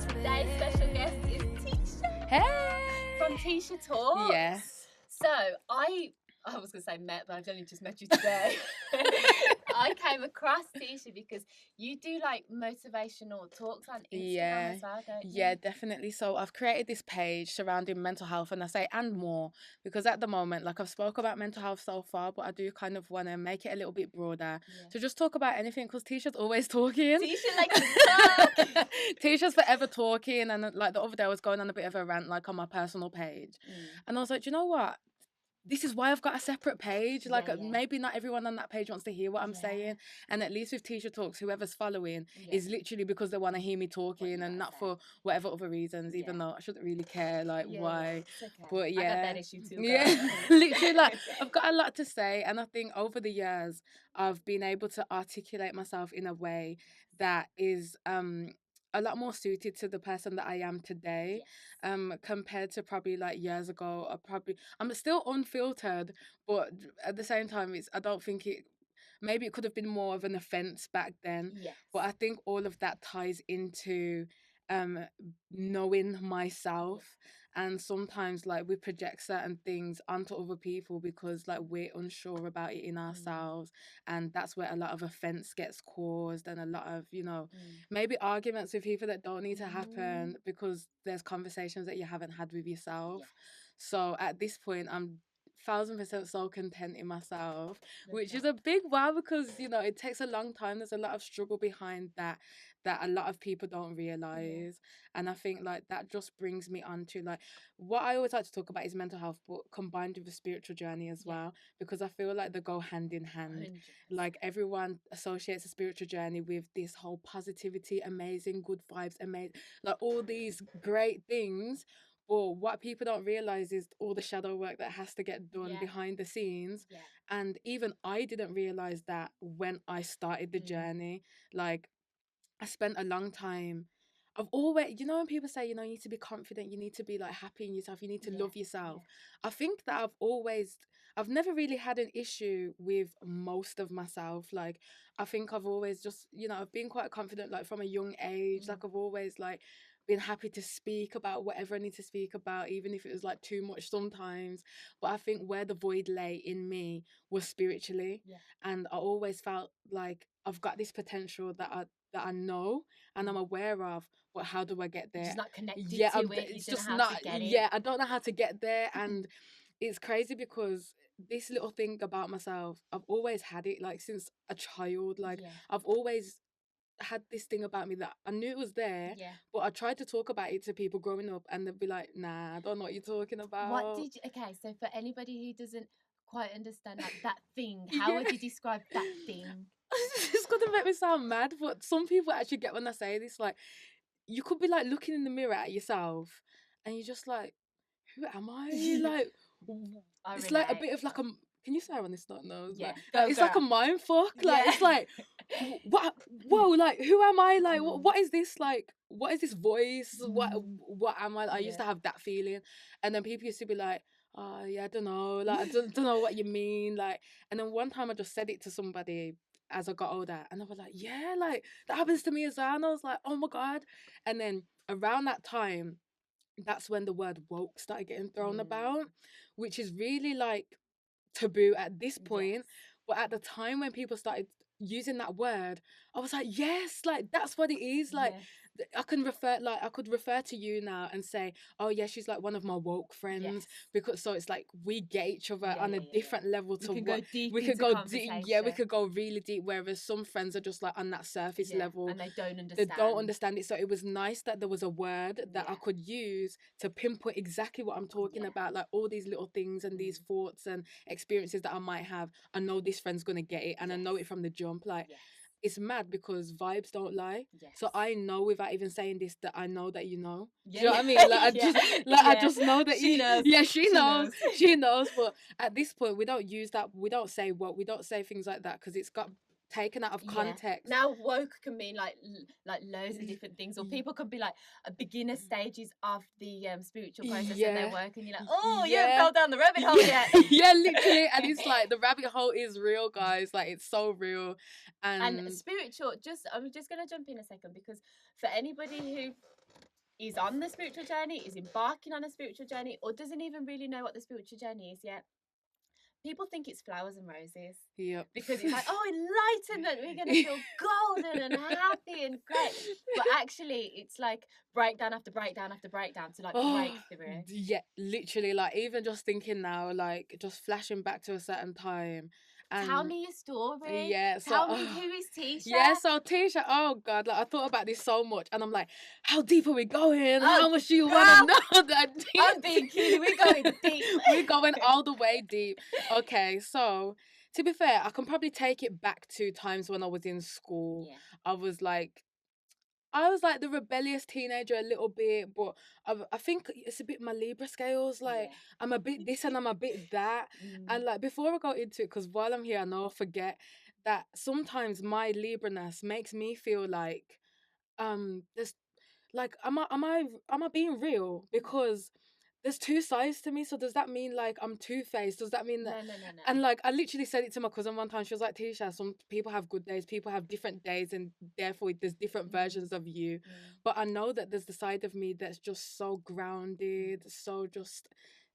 Today's special guest is Teesha. Hey! From Teesha Talks. Yes. So I was going to say met, but I've only just met you today. I came across Teesha because you do like motivational talks on Instagram as well, don't you? Yeah, definitely. So I've created this page surrounding mental health, and I say and more because at the moment, like I've spoke about mental health so far, but I do kind of want to make it a little bit broader to just talk about anything because Teesha's always talking. Teesha likes to talk. Teesha's forever talking, and like the other day I was going on a bit of a rant like on my personal page, and I was like, do you know what? This is why I've got a separate page. Like maybe not everyone on that page wants to hear what I'm saying. And at least with Teesha Talks, whoever's following is literally because they want to hear me talking and not for whatever other reasons, even though I shouldn't really care like why. It's okay. But I got that issue too. Literally like I've got a lot to say, and I think over the years I've been able to articulate myself in a way that is a lot more suited to the person that I am today, compared to probably like years ago. I'm still unfiltered, but at the same time, I don't think maybe it could have been more of an offense back then. But I think all of that ties into knowing myself. And sometimes like we project certain things onto other people because like we're unsure about it in ourselves, and that's where a lot of offense gets caused, and a lot of maybe arguments with people that don't need to happen because there's conversations that you haven't had with yourself. So at this point I'm 1000% so content in myself, which is a big wow because it takes a long time. There's a lot of struggle behind that a lot of people don't realize. And I think like that just brings me on to like what I always like to talk about is mental health, but combined with a spiritual journey as well, because I feel like they go hand in hand. 100%. Like everyone associates a spiritual journey with this whole positivity, amazing, good vibes, amazing, like all these great things. But what people don't realize is all the shadow work that has to get done behind the scenes. And even I didn't realize that when I started the journey. Like I spent a long time. I've always, when people say, you need to be confident, you need to be like happy in yourself, you need to love yourself. I think that I've never really had an issue with most of myself. Like, I think I've always just, I've been quite confident, like from a young age. Like I've always like been happy to speak about whatever I need to speak about, even if it was like too much sometimes. But I think where the void lay in me was spiritually. And I always felt like I've got this potential that I know and I'm aware of, but how do I get there? You're just not connected to it. It's just not. I don't know how to get there, and it's crazy because this little thing about myself, I've always had it like since a child. Like I've always had this thing about me that I knew it was there, but I tried to talk about it to people growing up, and they'd be like, "Nah, I don't know what you're talking about." Okay, so for anybody who doesn't quite understand like that thing, how would you describe that thing? It's gonna make me sound mad, but some people actually get when I say this. Like, you could be like looking in the mirror at yourself, and you're just like, "Who am I?" Like, it's like a bit of like a. Can you swear on this? Not no. Yeah, like, it's like a mind fuck. Like it's like, what? Whoa! Like, who am I? Like, what is this? Like, what is this voice? What am I? I used to have that feeling, and then people used to be like, "Oh yeah, I don't know. Like, I don't know what you mean." Like, and then one time I just said it to somebody as I got older, and I was like, "Yeah, like that happens to me as well." And I was like, "Oh my god!" And then around that time, that's when the word woke started getting thrown about, which is really like taboo at this point. But at the time when people started using that word, I was like, yes, like that's what it is. Like I could refer to you now and say, oh yeah, she's like one of my woke friends, because so it's like we get each other on a different level to what we could go deep. Yeah, we could go really deep, whereas some friends are just like on that surface level and they don't understand it. So it was nice that there was a word that I could use to pinpoint exactly what I'm talking about, like all these little things and these thoughts and experiences that I might have. I know this friend's gonna get it, and I know it from the jump. Like it's mad because vibes don't lie. So I know without even saying this that I know that you know. Do you know what I mean? Like I just know that she knows. Yeah, she knows. She knows. But at this point, we don't use that. We don't say what. We don't say things like that because it's got taken out of context. Now woke can mean like loads of different things, or people could be like a beginner stages of the spiritual process and they're woke, and you're like, oh you haven't fell down the rabbit hole yet. Yeah, literally. And it's like the rabbit hole is real, guys. Like it's so real. And spiritual, I'm just gonna jump in a second, because for anybody who is on the spiritual journey, is embarking on a spiritual journey, or doesn't even really know what the spiritual journey is yet, people think it's flowers and roses. Yep. Because it's like, oh, enlightenment, we're going to feel golden and happy and great. But actually, it's like breakdown after breakdown after breakdown to like break through. Yeah, literally, like even just thinking now, like just flashing back to a certain time. And tell me your story. Yeah, tell me who is Teesha. Yeah, so Teesha, oh God, like I thought about this so much, and I'm like, how deep are we going? How much do you want to know that deep? I'm being cute. We're going deep. We're going all the way deep. Okay, so to be fair, I can probably take it back to times when I was in school. Yeah. I was like the rebellious teenager a little bit, but I think it's a bit my Libra scales. Like, Yeah. I'm a bit this and I'm a bit that. And like, before I go into it, because while I'm here, I know I forget that sometimes my Libra-ness makes me feel like, there's like, am I being real? Because there's two sides to me. So does that mean like I'm two-faced? Does that mean that? No. And like, I literally said it to my cousin one time. She was like, Teesha, some people have good days, people have different days, and therefore there's different versions of you. But I know that there's the side of me that's just so grounded, so just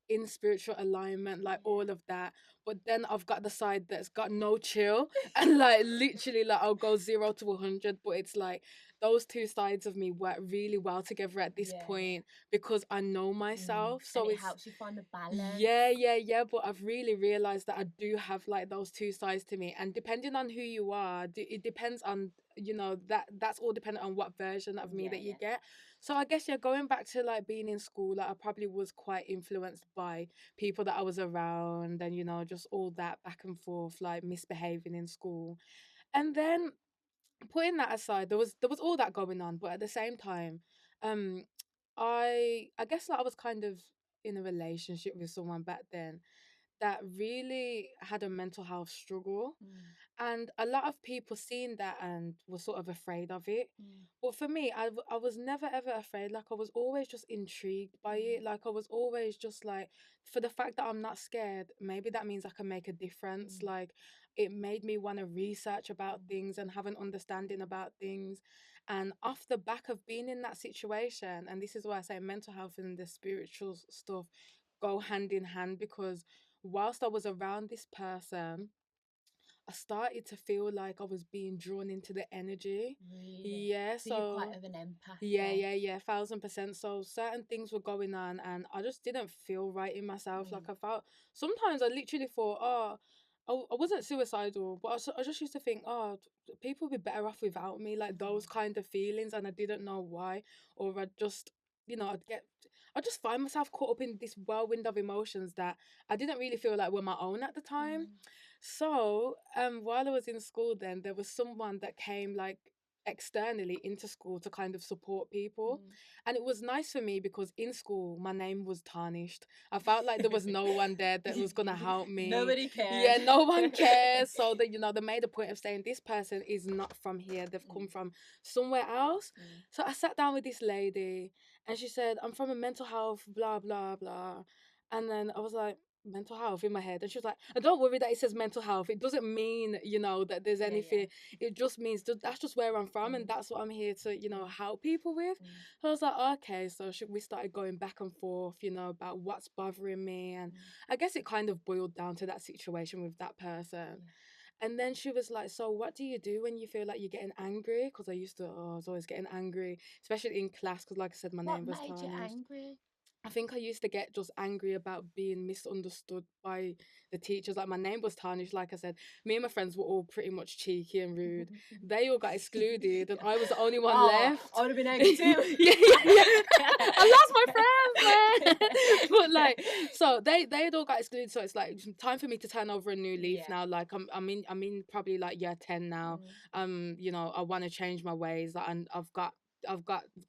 in spiritual alignment, like all of that. But then I've got the side that's got no chill, and like literally, like I'll go 0 to 100. But it's like those two sides of me work really well together at this point, because I know myself. So and it helps you find the balance. Yeah. But I've really realized that I do have like those two sides to me, and depending on who you are, it depends on, that's all dependent on what version of me that you get. So I guess, going back to like being in school, like I probably was quite influenced by people that I was around, and just all that back and forth, like misbehaving in school. And then, putting that aside, there was all that going on, but at the same time, um I guess like I was kind of in a relationship with someone back then that really had a mental health struggle. And a lot of people seen that and were sort of afraid of it. But for me, I was never ever afraid. Like, I was always just intrigued by it. Like, I was always just like, for the fact that I'm not scared, maybe that means I can make a difference. Like, it made me want to research about things and have an understanding about things. And off the back of being in that situation, and this is why I say mental health and the spiritual stuff go hand in hand, because whilst I was around this person, I started to feel like I was being drawn into the energy. Really? Yeah, So you're quite of an empath. yeah, 1000%. So certain things were going on, and I just didn't feel right in myself. Like, I felt, sometimes I literally thought, I wasn't suicidal, but I just used to think, people would be better off without me, like those kind of feelings, and I didn't know why. Or I'd just, I just find myself caught up in this whirlwind of emotions that I didn't really feel like were my own at the time. So, while I was in school, then there was someone that came like externally into school to kind of support people. And it was nice for me because in school my name was tarnished. I felt like there was no one there that was gonna help me. Nobody cared. Yeah, no one cares. So that, they made a point of saying, this person is not from here, they've come from somewhere else. So I sat down with this lady, and she said, I'm from a mental health blah blah blah. And then I was like, mental health, in my head. And she was like, and don't worry that it says mental health, it doesn't mean, that there's anything. It just means that's just where I'm from, and that's what I'm here to, help people with. So I was like, okay. So we started going back and forth, about what's bothering me. And I guess it kind of boiled down to that situation with that person. And then she was like, so what do you do when you feel like you're getting angry? Because I was always getting angry, especially in class, because like I said, my name was tarnished. What made you angry? I think I used to get just angry about being misunderstood by the teachers. Like, my name was tarnished. Like I said, me and my friends were all pretty much cheeky and rude. They all got excluded, and I was the only one left. I would have been angry too. yeah. I lost my friends, man. But like, so they had all got excluded. So it's like time for me to turn over a new leaf now. Like, I'm in probably like year 10 now. I want to change my ways, and I've got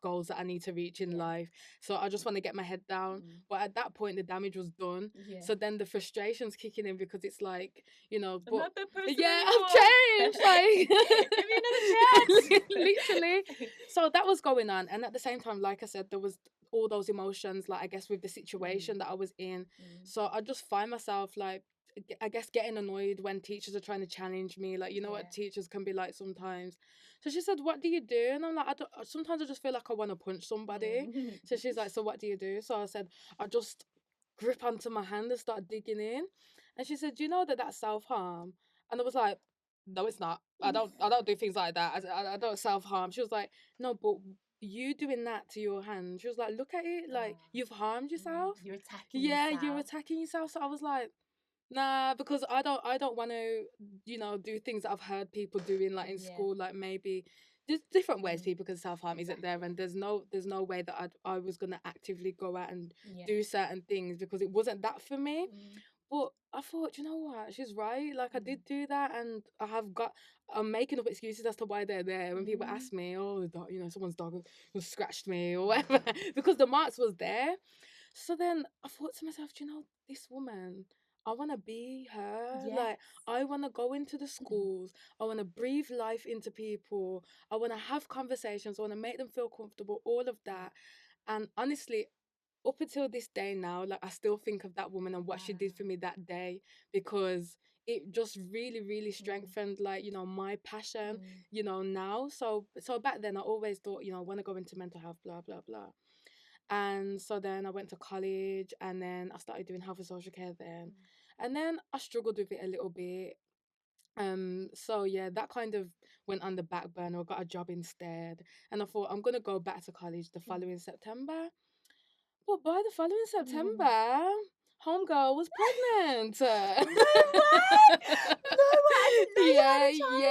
goals that I need to reach in life. So I just want to get my head down. But at that point, the damage was done. So then the frustration's kicking in, because it's like, but I'm not the person I've changed. Like, give me another chance. Literally. So that was going on. And at the same time, like I said, there was all those emotions, like, I guess, with the situation that I was in. So I just find myself like, I guess getting annoyed when teachers are trying to challenge me, like, you know what teachers can be like sometimes. So she said, what do you do? And I'm like, sometimes I just feel like I want to punch somebody. So she's like, so what do you do? So I said, I just grip onto my hand and start digging in. And she said, do you know that that's self-harm? And I was like, no, it's not. I don't do things like that. I don't self-harm. She was like, no, but you doing that to your hand. She was like, look at it, like you've harmed yourself. You're attacking Yeah, yourself. you're attacking yourself. So I was like, nah, because I don't want to, do things that I've heard people doing, like in school, like maybe there's different ways people can self-harm, isn't there? And there's no way that I was gonna actively go out and do certain things because it wasn't that for me. But I thought, you know what, she's right. Like I did do that, and I'm making up excuses as to why they're there. When people ask me, oh, the dog, someone's dog has scratched me or whatever, because the marks was there. So then I thought to myself, do you know, this woman, I want to be her. Like, I want to go into the schools. I want to breathe life into people. I want to have conversations. I want to make them feel comfortable, all of that. And honestly, up until this day now, like, I still think of that woman and what she did for me that day, because it just really, really strengthened, like, my passion, now. So back then I always thought, I want to go into mental health, blah, blah, blah. And so then I went to college, and then I started doing health and social care then. And then I struggled with it a little bit. So yeah, that kind of went on the back burner. I got a job instead. And I thought I'm gonna go back to college the following September. But by the following September, homegirl was pregnant. No way! No way! I didn't know you had a child.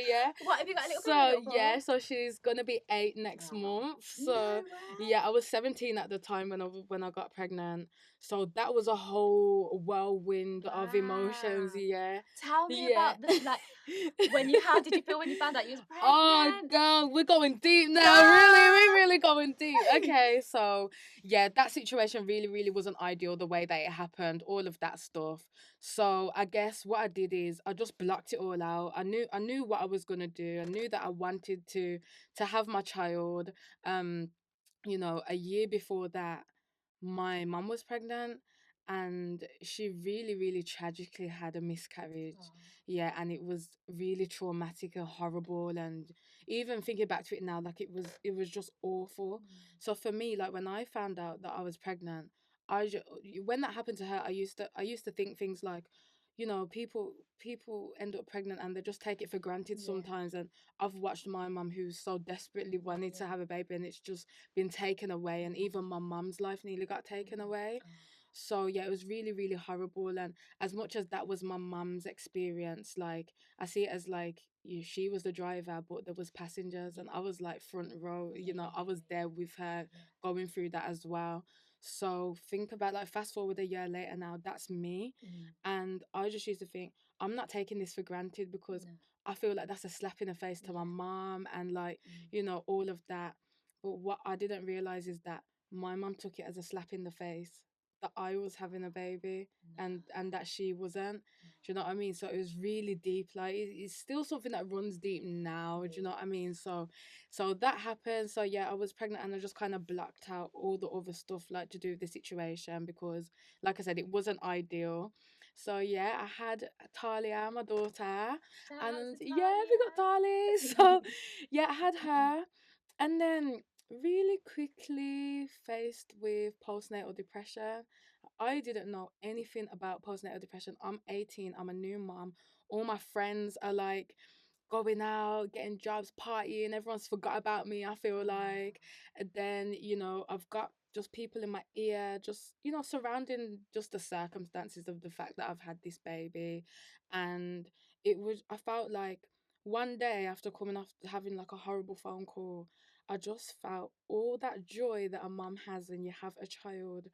Yeah. What, have you got a little So boy? so she's gonna be 8 next month. So No way. yeah, I was 17 at the time when I got pregnant. So that was a whole whirlwind of emotions. Wow. Yeah. Tell me Yeah. about this. Like, how did you feel when you found out you was Oh pregnant? God, we're going deep now. We're really going deep. Okay, so yeah, that situation really, really wasn't ideal the way that it happened, all of that stuff. So I guess what I did is I just blocked it all out. I knew what I was gonna do. I knew that I wanted to have my child. Um, a year before that, my mum was pregnant, and she really, really tragically had a miscarriage. Yeah, and it was really traumatic and horrible, and even thinking back to it now, like it was just awful. So for me, like when I found out that I was pregnant, when that happened to her, I used to think things like, people end up pregnant and they just take it for granted sometimes. And I've watched my mum, who's so desperately wanted to have a baby, and it's just been taken away. And even my mum's life nearly got taken away. So yeah, it was really, really horrible. And as much as that was my mum's experience, like I see it as like, she was the driver, but there was passengers, and I was like front row. I was there with her, going through that as well. So think about, like, fast forward a year later now, that's me. And I just used to think, I'm not taking this for granted, because I feel like that's a slap in the face to my mom, and like, all of that. But what I didn't realize is that my mom took it as a slap in the face that I was having a baby, and that she wasn't. Do you know what I mean? So it was really deep. Like, it's still something that runs deep now. Do you know what I mean? So that happened. So yeah, I was pregnant, and I just kind of blocked out all the other stuff, like, to do with the situation, because like I said, it wasn't ideal. So yeah, I had Talia, my daughter, and yeah, we got Talia. So yeah, I had her, and then really quickly faced with postnatal depression. I didn't know anything about postnatal depression. I'm 18, I'm a new mom. All my friends are like going out, getting jobs, partying. Everyone's forgot about me, I feel like. And then, I've got just people in my ear, just, surrounding just the circumstances of the fact that I've had this baby. And I felt like one day after coming off having like a horrible phone call, I just felt all that joy that a mum has when you have a child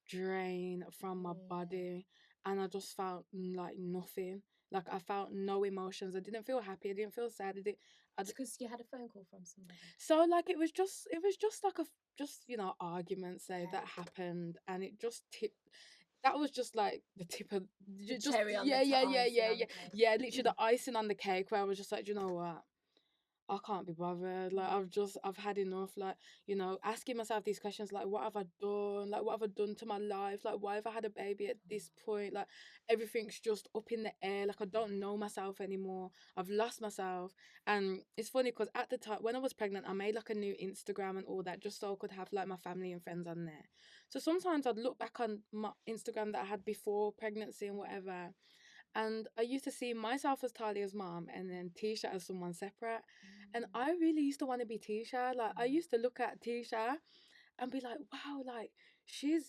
drain from my body. And I just felt like nothing. Like, I felt no emotions. I didn't feel happy. I didn't feel sad. Because you had a phone call from somebody. So like it was just like argument, say, that happened, and it just tipped. That was just like the tip of just cherry on yeah, the yeah, icing yeah, yeah, on yeah, the cake. yeah, literally the icing on the cake, where I was just like, "Do you know what? I can't be bothered. Like I've had enough. Like, asking myself these questions, like, what have I done? Like, what have I done to my life? Like, why have I had a baby at this point? Like, everything's just up in the air. Like, I don't know myself anymore. I've lost myself. And it's funny because at the time when I was pregnant, I made like a new Instagram and all that just so I could have like my family and friends on there. So sometimes I'd look back on my Instagram that I had before pregnancy and whatever, and I used to see myself as Talia's mom and then Teesha as someone separate. And I really used to want to be Teesha. Like, I used to look at Teesha and be like, wow, she's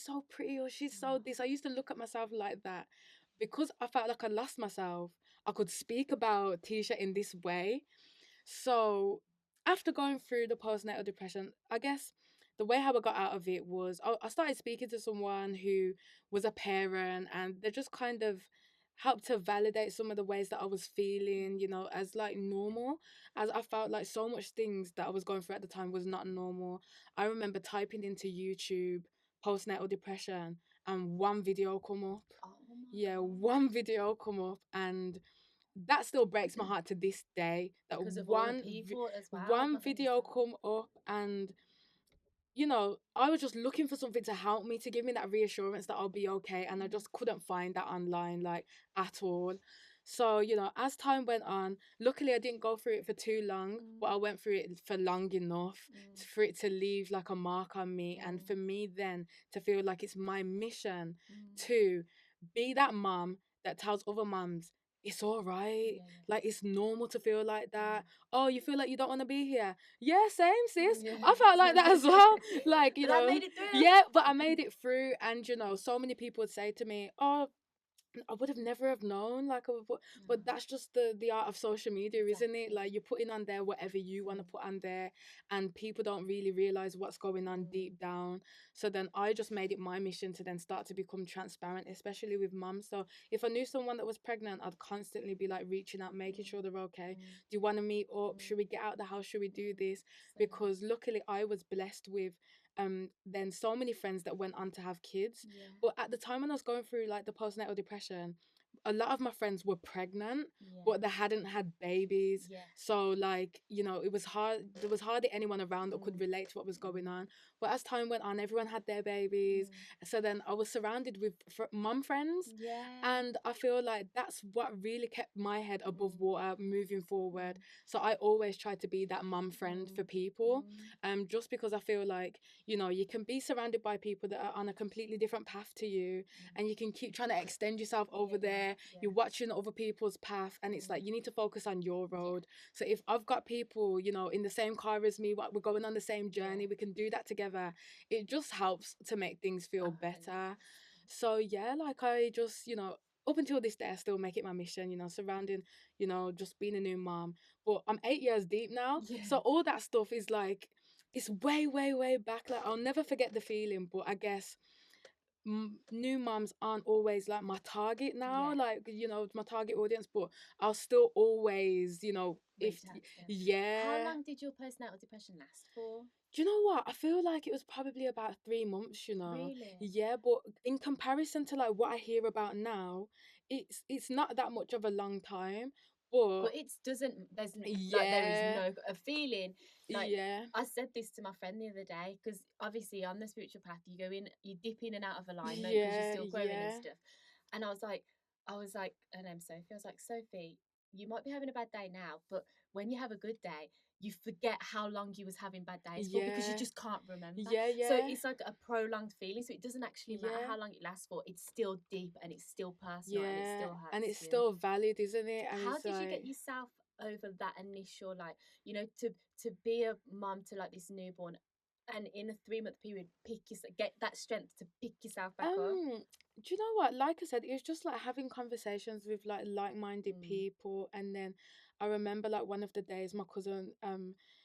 so pretty, or she's so this. I used to look at myself like that. Because I felt like I lost myself, I could speak about Teesha in this way. So after going through the postnatal depression, I guess the way how I got out of it was I started speaking to someone who was a parent, and they just kind of helped to validate some of the ways that I was feeling, as like normal, as I felt like so much things that I was going through at the time was not normal. I remember typing into YouTube postnatal depression and one video come up. Oh my Yeah, God. one video come up, and that still breaks my heart to this day that Because of all the people as well one behind video yourself. come up, and I was just looking for something to help me, to give me that reassurance that I'll be okay, and I just couldn't find that online, like, at all. So, as time went on, luckily I didn't go through it for too long, but I went through it for long enough for it to leave like a mark on me, and for me then to feel like it's my mission to be that mom that tells other moms it's all right. Yeah. Like, it's normal to feel like that. Oh, you feel like you don't want to be here? Yeah, same, sis. Yeah. I felt like that as well. Like, But I made it through. yeah, but I made it through. And, so many people would say to me, oh, I would have never have known, like, but that's just the art of social media, isn't it? Exactly. Like, you're putting on there whatever you want to put on there, and people don't really realize what's going on deep down. So then I just made it my mission to then start to become transparent, especially with mums. So if I knew someone that was pregnant, I'd constantly be like reaching out, making sure they're okay. Do you want to meet up? Should we get out the house? Should we do this? So Because luckily I was blessed with then so many friends that went on to have kids. yeah. But at the time when I was going through like the postnatal depression, a lot of my friends were pregnant, Yeah. but they hadn't had babies. Yeah. So, like, it was hard. There was hardly anyone around that could relate to what was going on. But as time went on, everyone had their babies. So then I was surrounded with mum friends. Yeah. And I feel like that's what really kept my head above water moving forward. So I always try to be that mum friend for people. Just because I feel like, you can be surrounded by people that are on a completely different path to you, and you can keep trying to extend yourself over there. You're watching other people's path, and it's like you need to focus on your road. So if I've got people, in the same car as me, we're going on the same journey, we can do that together. It just helps to make things feel better. So yeah, like I just, up until this day, I still make it my mission, surrounding, just being a new mom. But I'm 8 years deep now. Yeah. So all that stuff is like, it's way, way, way back. Like, I'll never forget the feeling, but I guess new moms aren't always like my target now, Yeah. like, my target audience, but I'll still always, if, Reach out to them. yeah. How long did your postnatal depression last for? Do you know what? I feel like it was probably about 3 months, Really? Yeah, but in comparison to like what I hear about now, it's not that much of a long time. But But it doesn't. There's like there is yeah, no a feeling. Like yeah, I said this to my friend the other day, because obviously on the spiritual path you go in, you dip in and out of alignment because you're yeah, still growing and yeah, stuff. And I was like, her name's Sophie. I was like, Sophie, you might be having a bad day now, but when you have a good day, you forget how long you was having bad days for, because you yeah, just can't remember. yeah, So yeah, it's like a prolonged feeling. So it doesn't actually matter yeah, how long it lasts for. It's still deep and it's still personal and it yeah, still and hurts it's you. still valid, isn't it? And How it's did you get like, yourself over that initial, like, to be a mom to like this newborn, and in a 3 month period get that strength to pick yourself back up? do you know what? Like I said, it's just like having conversations with like-minded people. And then I remember like one of the days my cousin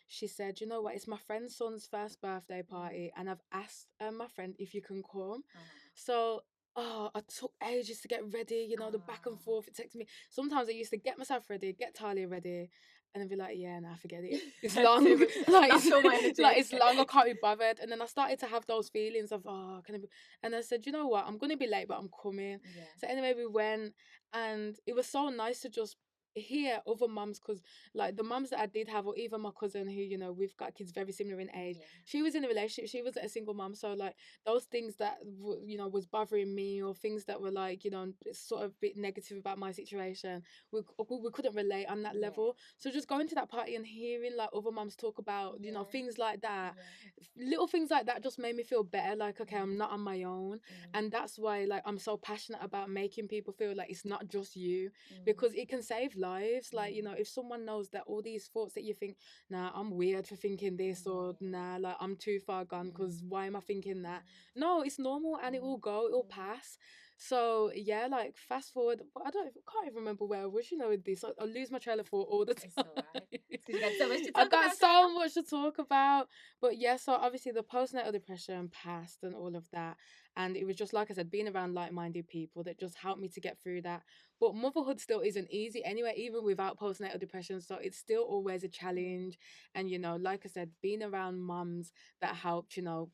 she said, you know what, it's my friend's son's first birthday party, and I've asked my friend if you can come. Oh. So I took ages to get ready, the back and forth. It takes me, sometimes I used to get myself ready, get Talia ready, and then be like, yeah, nah, forget it. It's long. Like, That's all my energy. like, it's long, I can't be bothered. And then I started to have those feelings of, oh, can I be? And I said, you know what, I'm gonna be late, but I'm coming. Yeah. So anyway, we went, and it was so nice to just hear other mums, because like the mums that I did have, or even my cousin who, you know, we've got kids very similar in age, she was in a relationship, she was a single mum. So like those things that you know, was bothering me, or things that were like, you know, sort of a bit negative about my situation, we couldn't relate on that level. So just going to that party and hearing like other mums talk about, you know, things like that, little things like that just made me feel better, like, okay, I'm not on my own. And that's why like I'm so passionate about making people feel like it's not just you, because it can save lives. Like, you know, if someone knows that all these thoughts that you think, nah, I'm weird for thinking this, or nah, like I'm too far gone because why am I thinking that? No, it's normal, and it will go, it will pass. So yeah, like fast forward, but can't even remember where I was, you know, with this. I lose my trail of thought all the time. It's alright. Because you got so much to I talk got about. so much to talk about. But yeah, so obviously the postnatal depression passed and all of that. And it was just, like I said, being around like-minded people that just helped me to get through that. But motherhood still isn't easy anyway, even without postnatal depression. So it's still always a challenge. And, you know, like I said, being around mums that helped, you know,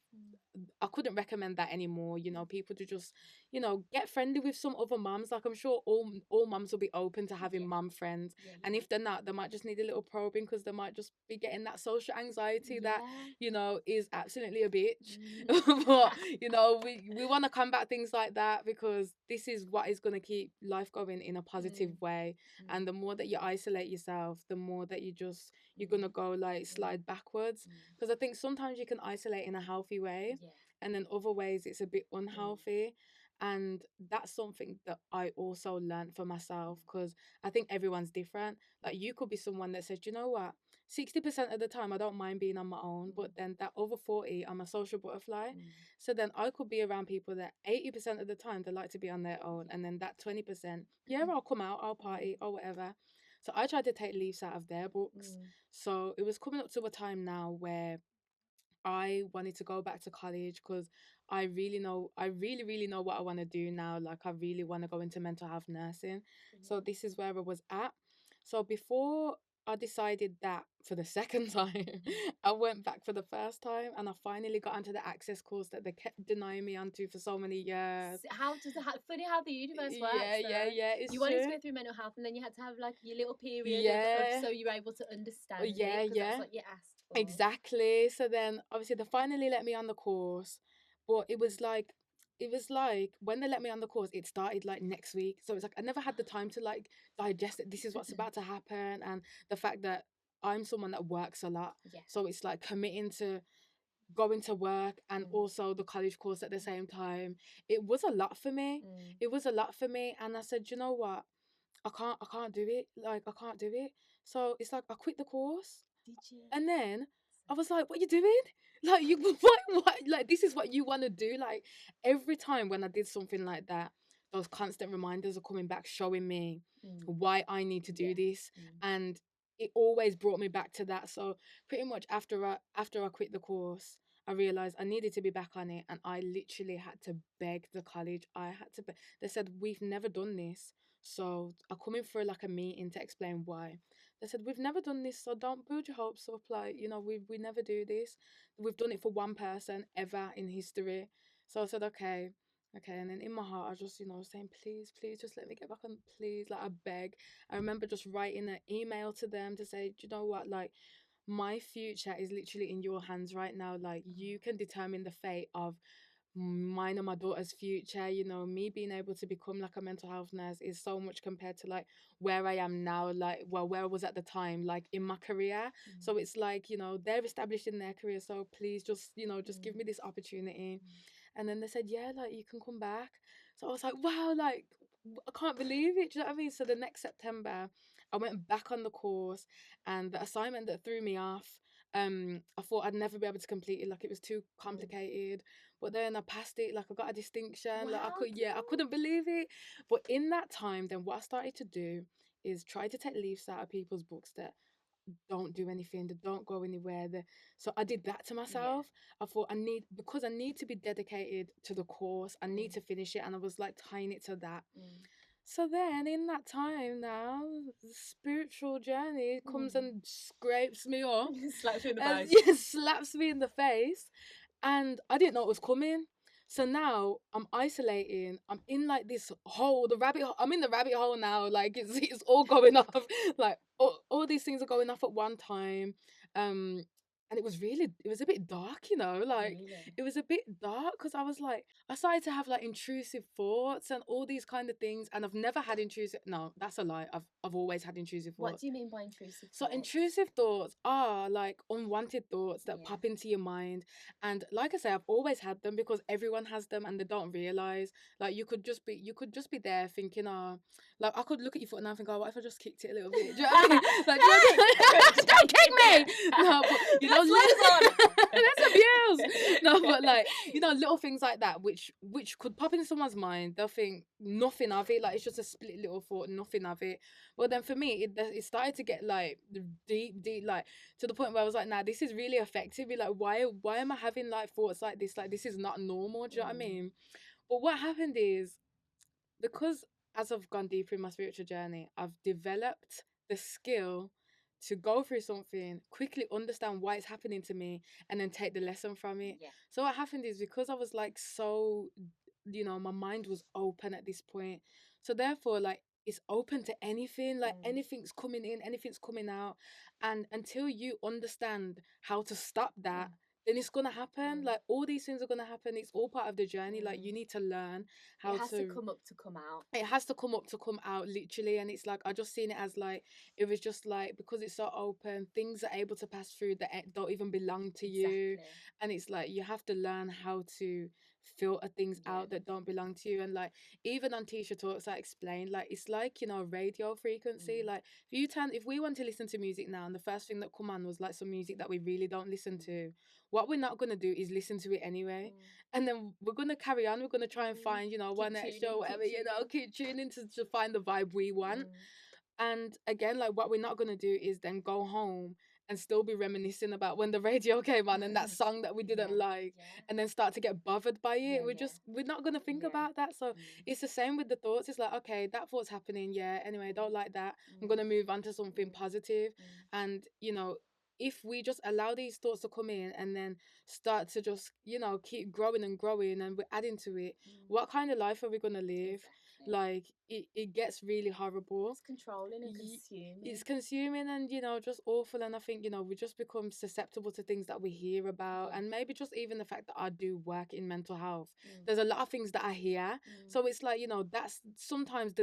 I couldn't recommend that anymore. You know, people to just, you know, get friendly with some other mums. Like I'm sure all mums will be open to having mum friends. And if they're not, they might just need a little probing, because they might just be getting that social anxiety that, you know, is absolutely a bitch. But, you know, we want to combat things like that, because this is what is going to keep life going in a positive way. And the more that you isolate yourself, the more that you're going to go like slide backwards. Because I think sometimes you can isolate in a healthy way, and then other ways it's a bit unhealthy. And that's something that I also learned for myself, because I think everyone's different. Like you could be someone that says, you know what, 60% of the time I don't mind being on my own, but then that over 40 I'm a social butterfly. So then I could be around people that 80% of the time they like to be on their own, and then that 20%, yeah, I'll come out, I'll party or whatever. So I tried to take leaves out of their books. So it was coming up to a time now where I wanted to go back to college, because I really know what I want to do now. Like I really want to go into mental health nursing. So this is where I was at. So before I decided that for the second time, I went back for the first time, and I finally got onto the access course that they kept denying me onto for so many years. Funny how the universe works. Yeah, it's you true. wanted to go through mental health, and then you had to have like your little period of so you were able to understand it, because that's what you asked for. Exactly. So then obviously they finally let me on the course, but it was like when they let me on the course, it started like next week. So it's like I never had the time to like digest it. This is what's about to happen, and the fact that I'm someone that works a lot. So it's like committing to going to work and also the college course at the same time. It was a lot for me. It was a lot for me. And I said, you know what? I can't do it. Like I can't do it. So it's like I quit the course. Did you? And then I was like, what are you doing? Like you what like this is what you want to do? Like every time when I did something like that, those constant reminders are coming back, showing me why I need to do this. And it always brought me back to that. So pretty much after I quit the course, I realized I needed to be back on it, and I literally had to beg the college. I had to beg. They said, we've never done this. So I come in for like a meeting to explain why. They said, we've never done this, so don't build your hopes up. Like, you know, we never do this. We've done it for one person ever in history. So I said, okay. Okay. And then in my heart, I just, you know, saying, please, please just let me get back on, please. Like, I beg. I remember just writing an email to them to say, do you know what? Like, my future is literally in your hands right now. Like, you can determine the fate of mine and my daughter's future. You know, me being able to become like a mental health nurse is so much compared to like where I am now, like, well, where I was at the time, like in my career. So it's like, you know, they're established in their career, so please just, you know, just give me this opportunity. And then they said, yeah, like you can come back. So I was like, wow, like I can't believe it. Do you know what I mean? So the next September I went back on the course, and the assignment that threw me off, I thought I'd never be able to complete it, like it was too complicated. But then I passed it, like I got a distinction. Like I couldn't believe it. But in that time, then what I started to do is try to take leaves out of people's books that don't do anything, that don't go anywhere. So I did that to myself. I thought because I need to be dedicated to the course, I need to finish it, and I was like tying it to that. So then in that time now, the spiritual journey comes and scrapes me up. Slaps you in the And face. yeah, slaps me in the face. And I didn't know it was coming. So now I'm isolating. I'm in like this hole, the rabbit hole. I'm in the rabbit hole now. Like it's all going off. Like all these things are going off at one time. And it was a bit dark, you know, like Really? it was a bit dark because I was like, I started to have like intrusive thoughts and all these kind of things. And I've never had intrusive, no, that's a lie. I've always had intrusive What thoughts. do you mean by intrusive So thoughts? intrusive thoughts are like unwanted thoughts that Yeah. pop into your mind. And like I say, I've always had them because everyone has them and they don't realize. Like you could just be there thinking, like I could look at your foot and I think, oh, what if I just kicked it a little bit? Do you know what I mean? Like, do you know what I mean? Don't kick me. No, but you know, let's abuse. No, but like, you know, little things like that, which could pop into someone's mind. They'll think nothing of it. Like it's just a split little thought, nothing of it. Well, then for me, it started to get like deep, like to the point where I was like, nah, this is really affecting me. Like, why am I having like thoughts like this? Like, this is not normal. Do you know what I mean? But what happened is because as I've gone deeper in my spiritual journey, I've developed the skill to go through something, quickly understand why it's happening to me, and then take the lesson from it. Yeah. So what happened is because I was like so, you know, my mind was open at this point. So therefore, like it's open to anything, like anything's coming in, anything's coming out. And until you understand how to stop that, then it's gonna happen. Like all these things are gonna happen. It's all part of the journey. Like you need to learn how It has to to come up to come out. it has to come up to come out literally. And it's like I just seen it as like it was just like because it's so open, things are able to pass through that don't even belong to you. Exactly. And it's like you have to learn how to filter things Yeah. out that don't belong to you. And like even on Teesha Talks I explained, like it's like, you know, radio frequency. Like if we want to listen to music now and the first thing that come on was like some music that we really don't listen to, what we're not gonna do is listen to it anyway. And then we're gonna carry on. We're gonna try and find, you know, Keep one tuning, extra or whatever, you know, keep tuning to find the vibe we want. And again, like what we're not gonna do is then go home and still be reminiscing about when the radio came on and that song that we didn't like, and then start to get bothered by it. We're not gonna think about that. So it's the same with the thoughts. It's like, okay, that thought's happening. Yeah. Anyway, I don't like that. I'm gonna move on to something positive. And you know, if we just allow these thoughts to come in and then start to just, you know, keep growing and growing and we're adding to it, what kind of life are we gonna live? Like it gets really horrible. It's controlling and consuming. It's consuming and, you know, just awful. And I think, you know, we just become susceptible to things that we hear about. And maybe just even the fact that I do work in mental health, there's a lot of things that I hear. So it's like, you know, that's sometimes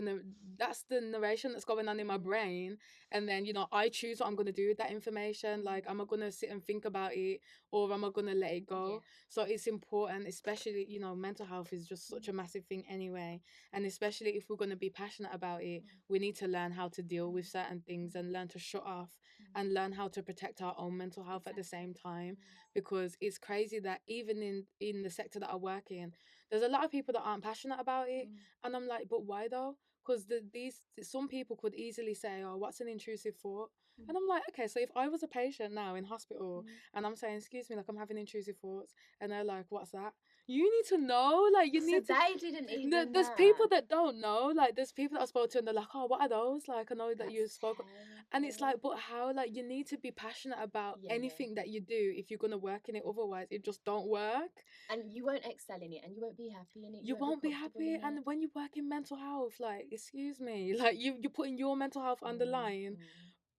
that's the narration that's going on in my brain. And then, you know, I choose what I'm going to do with that information. Like, am I going to sit and think about it, or am I going to let it go? So it's important, especially, you know, mental health is just such a massive thing anyway. And especially if we're going to be passionate about it, we need to learn how to deal with certain things and learn to shut off and learn how to protect our own mental health at the same time. Because it's crazy that even in the sector that I work in, there's a lot of people that aren't passionate about it. And I'm like, but why though? Because these some people could easily say, oh, what's an intrusive thought? And I'm like, okay, so if I was a patient now in hospital and I'm saying, excuse me, like I'm having intrusive thoughts, and they're like, what's that? You need to know, like you need so to. they didn't even There's know. people that don't know, like there's people that I spoke to and they're like, oh, what are those? Like I know that you spoke, and it's like, but how? Like you need to be passionate about anything that you do if you're gonna work in it. Otherwise, it just don't work. And you won't excel in it, and you won't be happy in it. You won't be happy, and when you work in mental health, like excuse me, like you're putting your mental health on the line,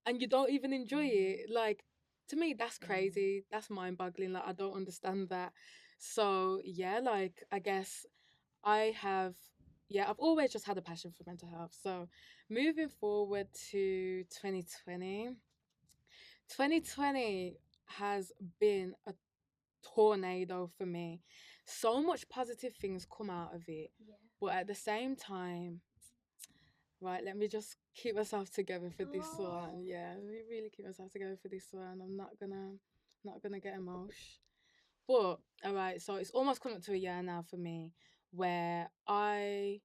and you don't even enjoy it. Like to me, that's crazy. That's mind-boggling. Like I don't understand that. So yeah, like I guess I have, yeah, I've always just had a passion for mental health. So moving forward to 2020, 2020 has been a tornado for me. So much positive things come out of it. But at the same time, right, let me just keep myself together for this one. Yeah, let me really keep myself together for this one. I'm not gonna get emotional. But all right, so it's almost come up to a year now for me where I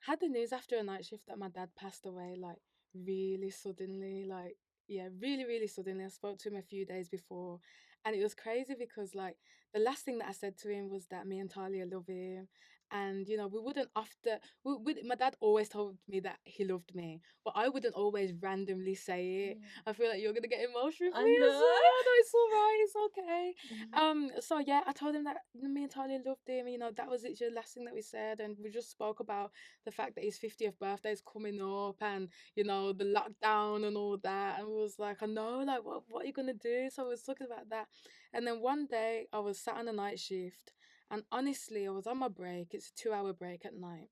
had the news after a night shift that my dad passed away, like really suddenly, like yeah, really, really suddenly. I spoke to him a few days before, and it was crazy because like the last thing that I said to him was that me and Talia love him, And we wouldn't after my dad always told me that he loved me, but I wouldn't always randomly say it. I feel like you're gonna get emotional for I me as know. well. No, it's all right, it's okay. Mhm. So yeah, I told him that me and Talia loved him. That was literally the last thing that we said, and we just spoke about the fact that his 50th birthday is coming up, and the lockdown and all that. And we was like, I know, like, what are you gonna do? So we was talking about that, and then one day I was sat on a night shift, and honestly, I was on my break. It's a 2-hour break at night.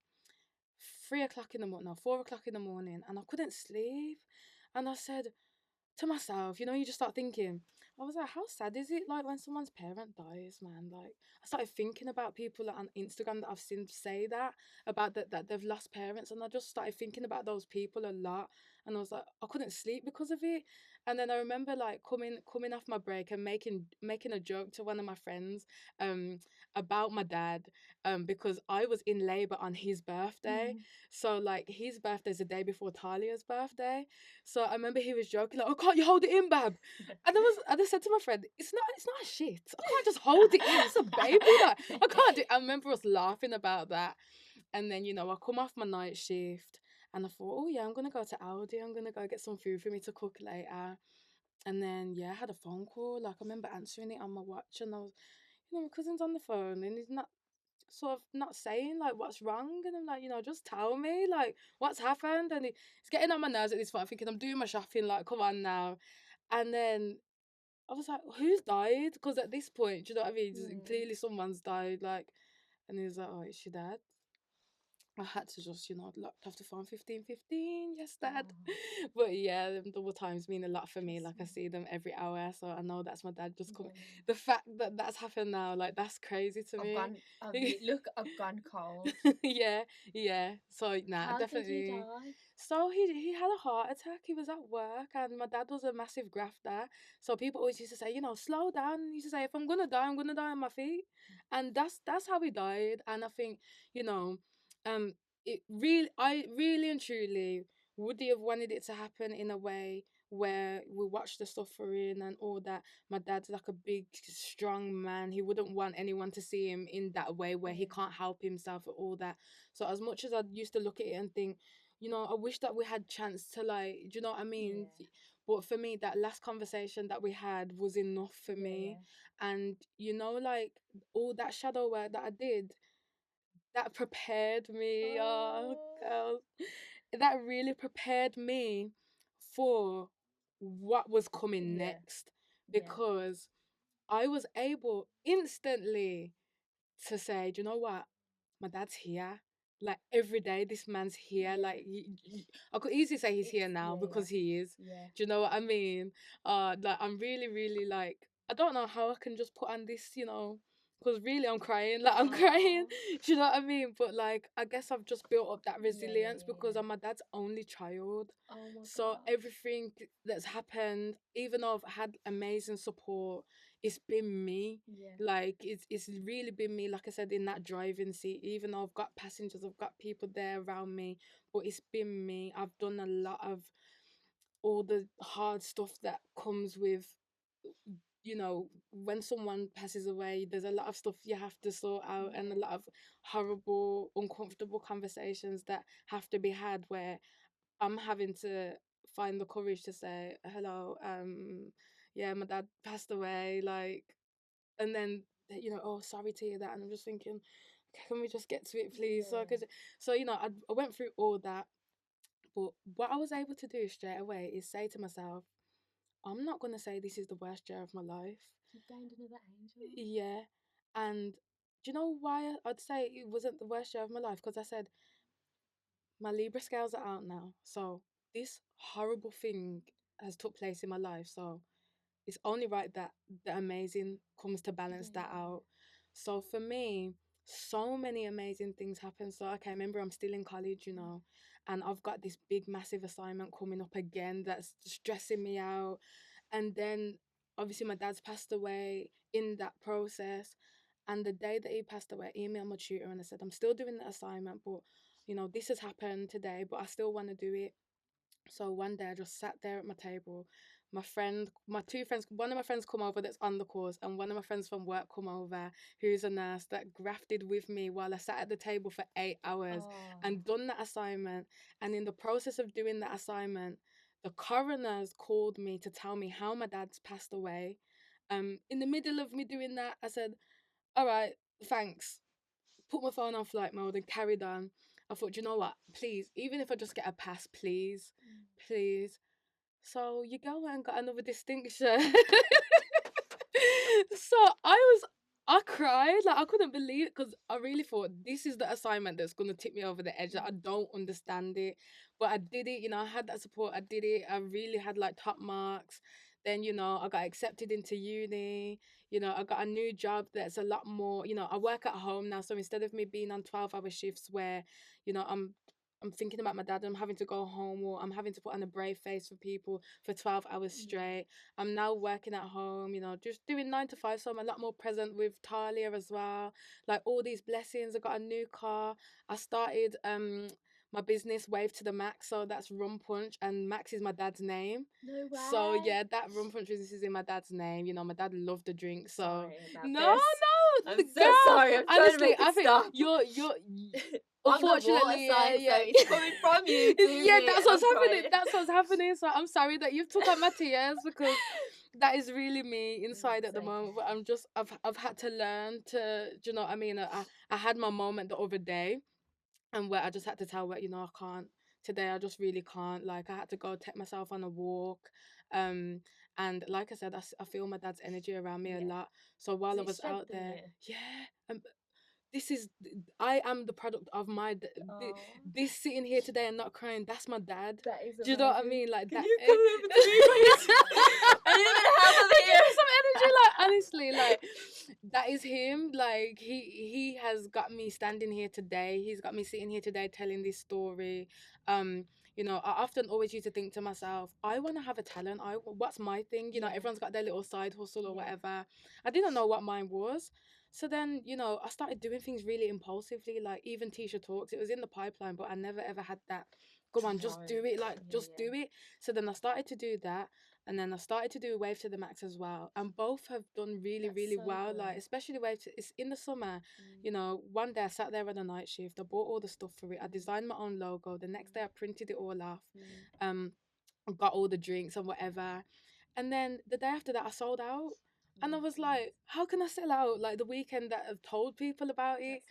3 o'clock in the morning, no, 4 o'clock in the morning, and I couldn't sleep. And I said to myself, you just start thinking. I was like, how sad is it, like, when someone's parent dies, man? Like, I started thinking about people, like, on Instagram that I've seen say that about that they've lost parents, and I just started thinking about those people a lot. And I was like, I couldn't sleep because of it. And then I remember, like, coming off my break and making a joke to one of my friends um about my dad, because I was in labor on his birthday. So, like, his birthday's the day before Talia's birthday. So I remember he was joking, like, "Oh, can't you hold it in, Bab?" I just said to my friend, "It's not a shit. I can't just hold it in. It's a baby. Like, I can't do." I remember us laughing about that. And then I come off my night shift, and I thought, "Oh yeah, I'm gonna go to Aldi. I'm gonna go get some food for me to cook later." And then I had a phone call. Like, I remember answering it on my watch, and I was, my cousin's on the phone, and he's not sort of not saying, like, what's wrong. And I'm like, just tell me, like, what's happened. And it's getting on my nerves at this point. I'm thinking, I'm doing my shopping, like, come on now. And then I was like, who's died? Because at this point, do you know what I mean? Clearly someone's died, like. And he was like, oh, it's your dad. I had to just, locked off the phone. 15:15. Yes, dad. Oh, But yeah, them double times mean a lot for me. that's Like, I sweet. see them every hour, so I know that's my dad just coming. Yeah. The fact that that's happened now, like, that's crazy to me. I've gone cold. Yeah, yeah. So nah, How did he definitely. die? So he had a heart attack. He was at work, and my dad was a massive grafter. So people always used to say, slow down. He used to say, if I'm gonna die, I'm gonna die on my feet, and that's how he died. And I think, you know, um, I really and truly would have wanted it to happen in a way where we watch the suffering and all that. My dad's like a big, strong man. He wouldn't want anyone to see him in that way where he Yeah. can't help himself or all that. So as much as I used to look at it and think, I wish that we had chance to, like, do you know what I mean? Yeah. But for me, that last conversation that we had was enough for Yeah. me. Yeah. And like, all that shadow work that I did, that prepared me. Oh, Oh. girl, that really prepared me for what was coming Yeah. next, Yeah. because I was able instantly to say, do you know what? My dad's here. Like, every day, this man's here. Yeah. Like, I could easily say he's here It's now yeah. Yeah. because he is. Yeah. Do you know what I mean? Like, I'm really, really, like, I don't know how I can just put on this, because really I'm crying. Like, I'm crying. Oh. Do you know what I mean? But, like, I guess I've just built up that Yeah. Yeah. resilience Yeah. because Yeah. I'm my dad's only child. Oh my So gosh. everything that's happened, even though I've had amazing support, it's been me. Yeah. Like, it's really been me, like I said, in that driving seat. Even though I've got passengers, I've got people there around me, but it's been me. I've done a lot of all the hard stuff that comes with, when someone passes away. There's a lot of stuff you have to sort out, and a Yeah. lot of horrible, uncomfortable conversations that have to be had, where I'm having to find the courage to say, hello, yeah, my dad passed away, like. And then, oh, sorry to hear that. And I'm just thinking, okay, can we just get to it, please? So, Yeah. I went through all that. But what I was able to do straight away is say to myself, I'm not going to say this is the worst year of my life. You gained another angel. Yeah. And do you know why I'd say it wasn't the worst year of my life? Because I said, my Libra scales are out now. So this horrible thing has took place in my life. So it's only right that the amazing comes to balance Yeah. that Yeah. out. So for me, so many amazing things happen. So okay, remember, I'm still in college, and I've got this big massive assignment coming up again that's stressing me out. And then obviously my dad's passed away in that process. And the day that he passed away, I emailed my tutor and I said, I'm still doing the assignment, but this has happened today, but I still want to do it. So one day I just sat there at my table. My two friends, one of my friends come over that's on the course, and one of my friends from work come over who's a nurse that grafted with me while I sat at the table for 8 hours and done that assignment. And in the process of doing that assignment, the coroners called me to tell me how my dad's passed away. In the middle of me doing that, I said, "All right, thanks." Put my phone on flight mode and carried on. I thought, you know what? Please, even if I just get a pass, please, please. So you go and got another distinction. So I cried, like I couldn't believe it, because I really thought this is the assignment that's gonna tip me over the edge. Like, I don't understand it, but I did it. I had that support. I did it. I really had like top marks. Then I got accepted into uni. I got a new job that's a lot more. I work at home now, so instead of me being on 12-hour shifts where, I'm thinking about my dad and I'm having to go home, or I'm having to put on a brave face for people for 12 hours straight. I'm now working at home, just doing 9 to 5. So I'm a lot more present with Talia as well. Like all these blessings. I got a new car. I started my business Wave to the Max. So that's Rum Punch, and Max is my dad's name. No way. So yeah, that Rum Punch business is in my dad's name. My dad loved the drink. So sorry about no, this. no, I'm the so sorry. I'm trying honestly, to make it I think stop. you're unfortunately, yeah. It's coming from you. Yeah, that's what's happening. Crying. That's what's happening. So I'm sorry that you've took out my tears, because that is really me inside at the moment. But I've had to learn to, do you know what I mean? I had my moment the other day, and where I just had to tell her, I can't today. I just really can't. Like I had to go take myself on a walk. And like I said, I feel my dad's energy around me a lot. So while I was out there, this is I am the product of this sitting here today and not crying. That's my dad. That is Do you know what I mean? Like Can that. you come over to me, please? I need a bit of help over here. Some energy, like honestly, like that is him. Like he has got me standing here today. He's got me sitting here today telling this story. I often always used to think to myself, I want to have a talent. What's my thing? Everyone's got their little side hustle or whatever. I didn't know what mine was. So then, I started doing things really impulsively, like even Teesha Talks. It was in the pipeline, but I never ever had that. Come on, just do it. Like, just do it. So then I started to do that. And then I started to do Wave to the Max as well. And both have done really, really so well. good. Like, especially it's in the summer. One day I sat there on a night shift. I bought all the stuff for it. I designed my own logo. The next day I printed it all off. Got all the drinks and whatever. And then the day after that I sold out. And I was like, how can I sell out? Like the weekend that I've told people about it.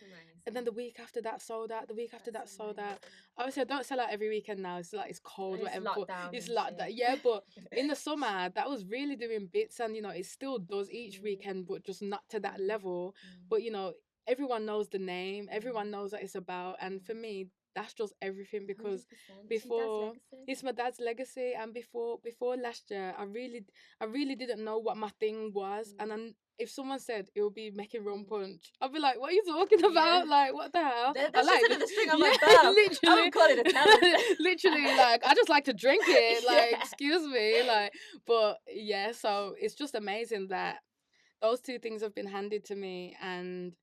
And then the week after that sold out. The week after that sold out. Obviously, I don't sell out every weekend now. It's like it's cold, whatever. It's lockdown. Yeah, but in the summer, that was really doing bits, and it still does each weekend, but just not to that level. But everyone knows the name. Everyone knows what it's about, and for me, that's just everything, because 100%. before it's my dad's legacy, and before last year, I really didn't know what my thing was, and if someone said it would be making Rum Punch, I'd be like, what are you talking about? Like, what the hell? That's just another string on my belt. Literally, I would call it a talent. Literally, like, I just like to drink it. Like, excuse me. Like, but yeah, so it's just amazing that those two things have been handed to me, and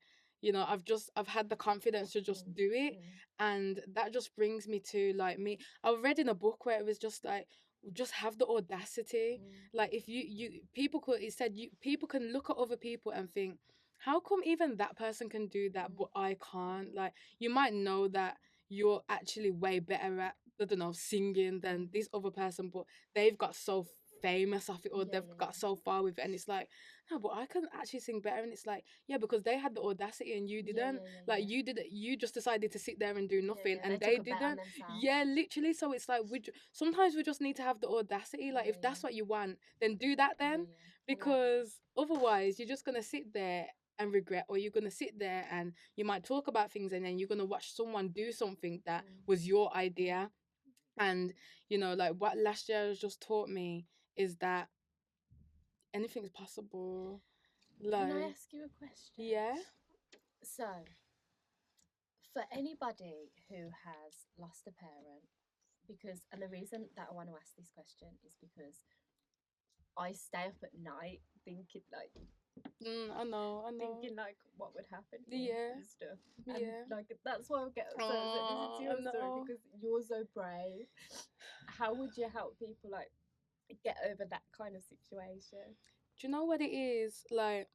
I've had the confidence to just do it. And that just brings me to like me. I read in a book where it was just like, just have the audacity. Like if people can look at other people and think, how come even that person can do that but I can't? Like you might know that you're actually way better at, I don't know, singing than this other person, but they've got so famous off it, or they've got so far with it, and it's like, no, but I can actually sing better. And it's like, yeah, because they had the audacity and you didn't. Like you did it, you just decided to sit there and do nothing, and they didn't. Yeah, literally. So it's like sometimes we just need to have the audacity. Like if that's what you want, then do that then. Because otherwise you're just gonna sit there and regret, or you're gonna sit there and you might talk about things, and then you're gonna watch someone do something that was your idea. And like what last year has just taught me is that anything's possible. Like, can I ask you a question? Yeah. So, for anybody who has lost a parent, and the reason that I want to ask this question is because I stay up at night thinking like, I know. thinking like what would happen and stuff. And Yeah. like that's why I get upset. This is your story because you're so brave. how would you help people like get over that kind of situation? Do you know what it is? Like,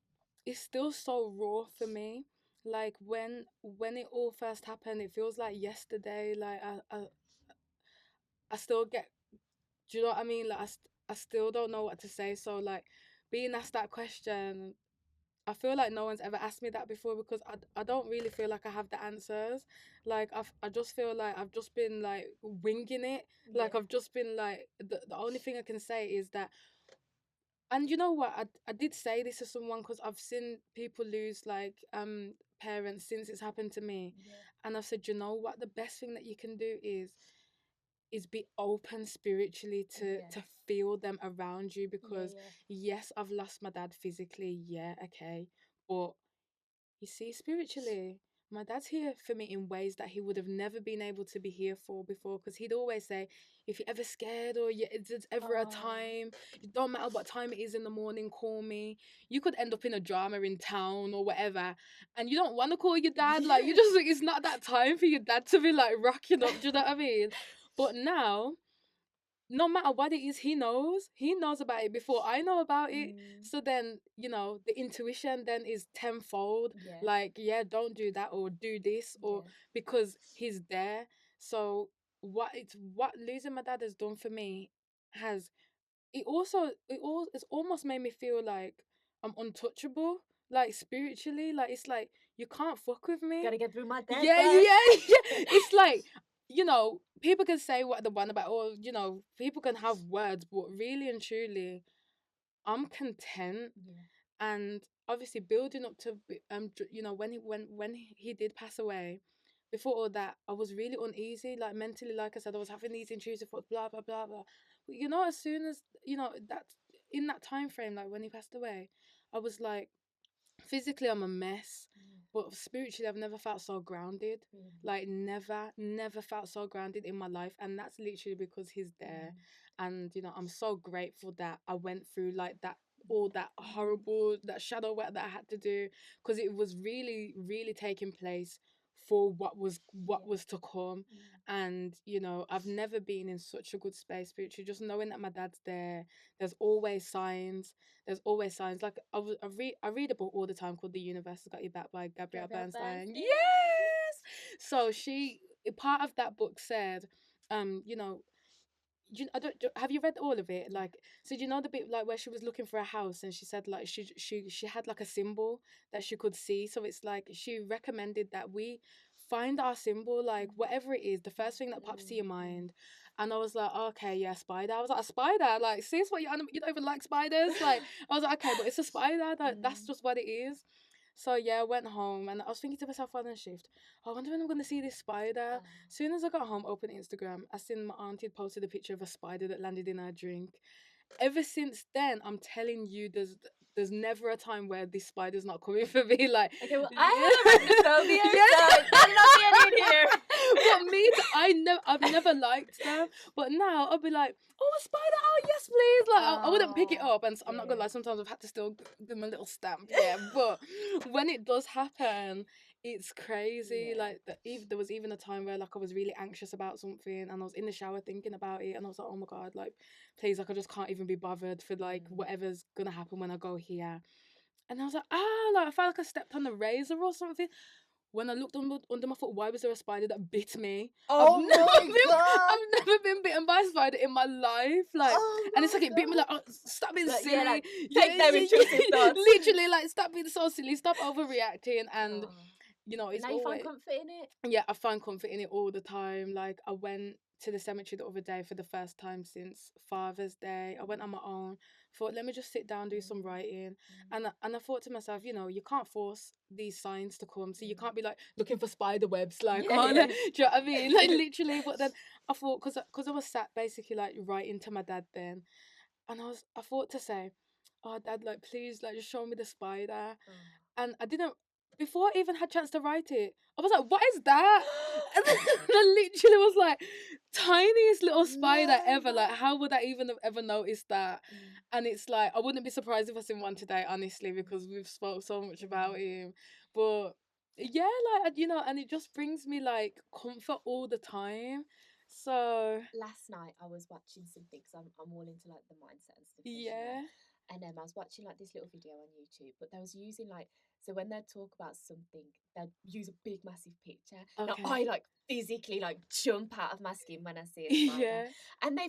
it's still so raw for me. Like when it all first happened, it feels like yesterday. Like I still get. Do you know what I mean? Like I still don't know what to say. So like being asked that question, I feel like no one's ever asked me that before because I don't really feel like I have the answers. Like I just feel like I've just been like winging it. Like Yeah. I've just been like the only thing I can say is that. And you know what? I did say this to someone because I've seen people lose like parents since it's happened to me, Yeah. and I've said, you know what? The best thing that you can do is be open spiritually Yeah. to feel them around you Yeah. because Yeah. yes, I've lost my dad physically, yeah, okay, but you see, spiritually, my dad's here for me in ways that he would have never been able to be here for before. Because he'd always say, if you're ever scared or there's ever a Oh. time, it don't matter what time it is in the morning, call me. You could end up in a drama in town or whatever, and you don't want to call your dad. Like, you just, it's not that time for your dad to be like rocking up. Do you know what I mean? But now, no matter what it is, he knows about it before I know about it. Mm. So then, the intuition then is tenfold. Yeah. Like, yeah, don't do that or do this, or Yeah. because he's there. So what losing my dad has done for me has it's almost made me feel like I'm untouchable, like spiritually. Like, it's like you can't fuck with me. Gotta get through my dad Yeah, first. yeah, yeah. It's like, people can say what they want about, or, people can have words, but really and truly, I'm content. Yeah. And obviously, building up to, when he did pass away, before all that, I was really uneasy, like mentally, like I said, I was having these intrusive thoughts, blah, blah, blah, blah. But, as soon as, that, in that time frame, like when he passed away, I was like, physically I'm a mess, Mm. but spiritually I've never felt so grounded. Really. Like, never felt so grounded in my life, and that's literally because he's there. Mm. And I'm so grateful that I went through like that, all that Mm. horrible, that shadow work that I had to do, because it was really, really taking place for what Yeah. was to come. Mm. And I've never been in such a good space spiritually, just knowing that my dad's there. There's always signs. There's always signs. Like, I read a book all the time called The Universe Has Got Your Back by Gabrielle Gabrielle Bernstein. Bernstein. Yes. So she, part of that book said, you know, I don't, have you read all of it? Like, so do you know the bit like where she was looking for a house and she said like she had like a symbol that she could see. So it's like she recommended that we find our symbol, like whatever it is, the first thing that pops to your Mm. mind. And I was like, okay, yeah, spider. I was like, a spider? Like, sis, what, you don't even like spiders? Like, I was like, okay, but it's a spider. That's Mm. just what it is. So yeah, I went home and I was thinking to myself on the shift, I wonder when I'm gonna see this spider. Oh. Soon as I got home, opened Instagram, I seen my auntie had posted a picture of a spider that landed in her drink. Ever since then, I'm telling you, there's never a time where this spider's not coming for me. Like, Okay, well, I have arachnophobia, so better not be any in here. But me, I've never liked them. But now I'll be like, oh, a spider! Oh, yes, please! Like, I wouldn't pick it Oh, up, and I'm not gonna yeah. lie. Sometimes I've had to still give them a little stamp. Yeah, but when it does happen, it's crazy. Yeah. Like, there was even a time where like I was really anxious about something, and I was in the shower thinking about it, and I was like, oh my god, like, please, like, I just can't even be bothered for like Mm. whatever's gonna happen when I go here. And I was like, like I felt like I stepped on a razor or something. When I looked under my foot, why was there a spider that bit me? Oh my god! I've never been bitten by a spider in my life. Like, Oh and it's my like it bit me like, god! oh, stop being Like, yeah, silly. like, take them intrusive thoughts. Literally, like, stop being so silly. Stop overreacting. And Oh. But it's now you find always, comfort in it. yeah, I find comfort in it all the time. Like, I went to the cemetery the other day for the first time since Father's Day. I went on my own. Thought, let me just sit down, do some Mm. writing, Mm. and I thought to myself, you can't force these signs to come. So you Mm. can't be like looking for spider webs, like, Yeah, oh, yeah. do you know what I mean? Like, literally. But then I thought, because I was sat basically like writing to my dad then, and I thought to say, oh, dad, like, please, like, just show me the spider. Oh. And I didn't, before I even had chance to write it, I was like, what is that? And then I literally was like, tiniest little spider ever. Like, how would I even have ever noticed that? Mm. And it's like, I wouldn't be surprised if I seen one today, honestly, because we've spoke so much about him. But yeah, like, and it just brings me like comfort all the time. So last night I was watching something because I'm all into like the mindset and stuff, as you know. yeah. And I was watching like this little video on YouTube, but they was using like, so when they talk about something, they'd use a big massive picture. Now Okay. I like physically like jump out of my skin when I see a spider, Yeah. and they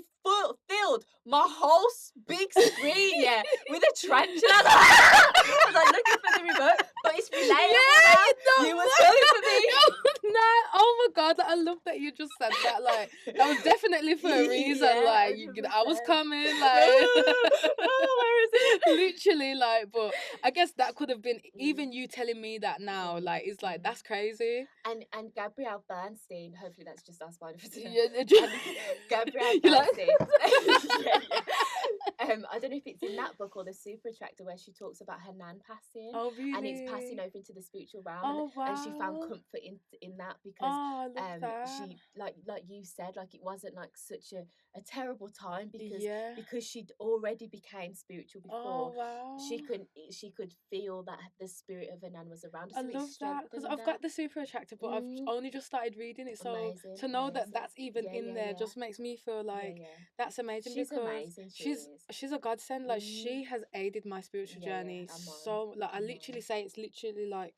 filled my whole big screen, yeah, with a tarantula. I was like looking for the remote, but it's relatable now. You was going for me. No, oh my god, I love that you just said that. Like that was definitely for a reason. Yeah, Like I was 100%. coming, like Oh, where is it? literally, like. But I guess that could have been even you telling me that now. Mm, Like it's like mm. that's crazy. And Gabrielle Bernstein, hopefully that's just our spider for today. Yeah, And Gabrielle you're like- Bernstein. Yeah, yeah. I don't know if it's in that book or The Super Attractor, where she talks about her nan passing, Oh really? and it's passing over into the spiritual realm. Oh And she found wow. comfort in that, because Oh, I love that. she, like you said, like it wasn't like such a terrible time, Yeah. because she'd already became spiritual Oh before. wow. She could feel that the spirit of her nan was around her, I so it love that because strengthened I've her. got the Super Attractor, but I've Mm. only just started reading it. So Amazing, to know that amazing. that's even Yeah, in yeah, there yeah. just makes me feel like Yeah. that's amazing She's because amazing, she is. she's a godsend. Like Mm. she has aided my spiritual Yeah, journey I'm mine. so. Like I I'm literally mine. say it's literally like.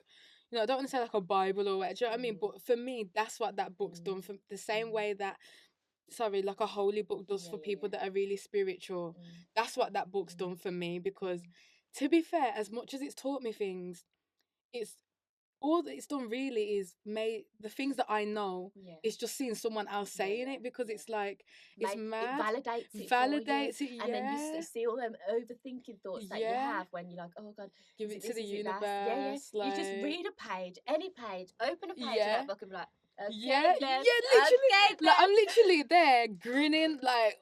You know, I don't want to say like a Bible or whatever. Do you know what I mean? Mm. But for me, that's what that book's done. For the same Mm. way that, sorry, like a holy book does Yeah, for yeah, people yeah. that are really spiritual. Mm. That's what that book's Mm. done for me. Because, Mm. to be fair, as much as it's taught me things, it's all that it's done really is made the things that I know. Yeah. It's just seeing someone else Yeah, saying yeah, it because yeah. it's like it's It mad. validates it for you, Validates it, and then you yeah. see all them overthinking thoughts that you Yeah. have when you're like, oh god, Give is it it to this, the is it that? Yeah, yeah. universe, You just like read a page, any page, open a page of yeah. that book and be like, okay Yeah, then, literally. okay Like I'm then. literally there grinning like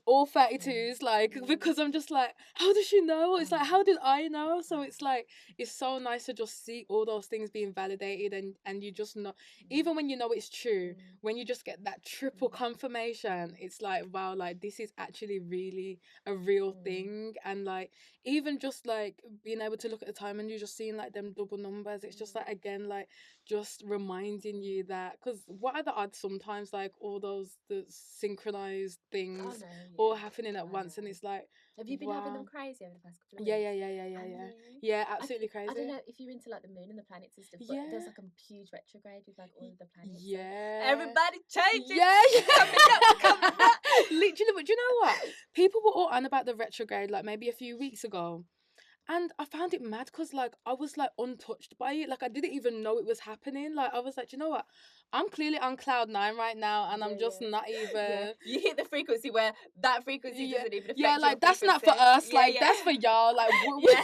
all 32s, like Mm. because I'm just like, how does she know? It's like, Oh. how did I know? So it's Oh. like it's so nice to just see all those things being validated and you just know, Mm. even when you know it's true, Mm. when you just get that triple Mm. confirmation, it's like wow, like this is actually really a real Mm. thing. And like even just like being able to look at the time and you just seeing like them double numbers, it's just like again like just reminding you that, because what are the odds sometimes like all those the synchronized Oh things no, all yeah. happening at I once, and know. it's like Have you been having them wow. crazy over the past couple of Yeah, weeks? yeah, yeah, yeah, yeah, Have yeah. you? Yeah, I absolutely I don't crazy. know if you're into like the moon and the planets and stuff, but there's Yeah. like a huge retrograde with like all of the planets. So Yeah. everybody changing. Yeah, We're coming up. literally. But do you know what? People were all on about the retrograde like maybe a few weeks ago. And I found it mad because like I was like untouched by it. Like I didn't even know it was happening. Like I was like, you know what? I'm clearly on cloud nine right now, and I'm just not Yeah. even. You hit the frequency where that frequency Yeah, doesn't even affect yeah, your like that's not for frequency. us. Like that's for y'all. Like Yeah.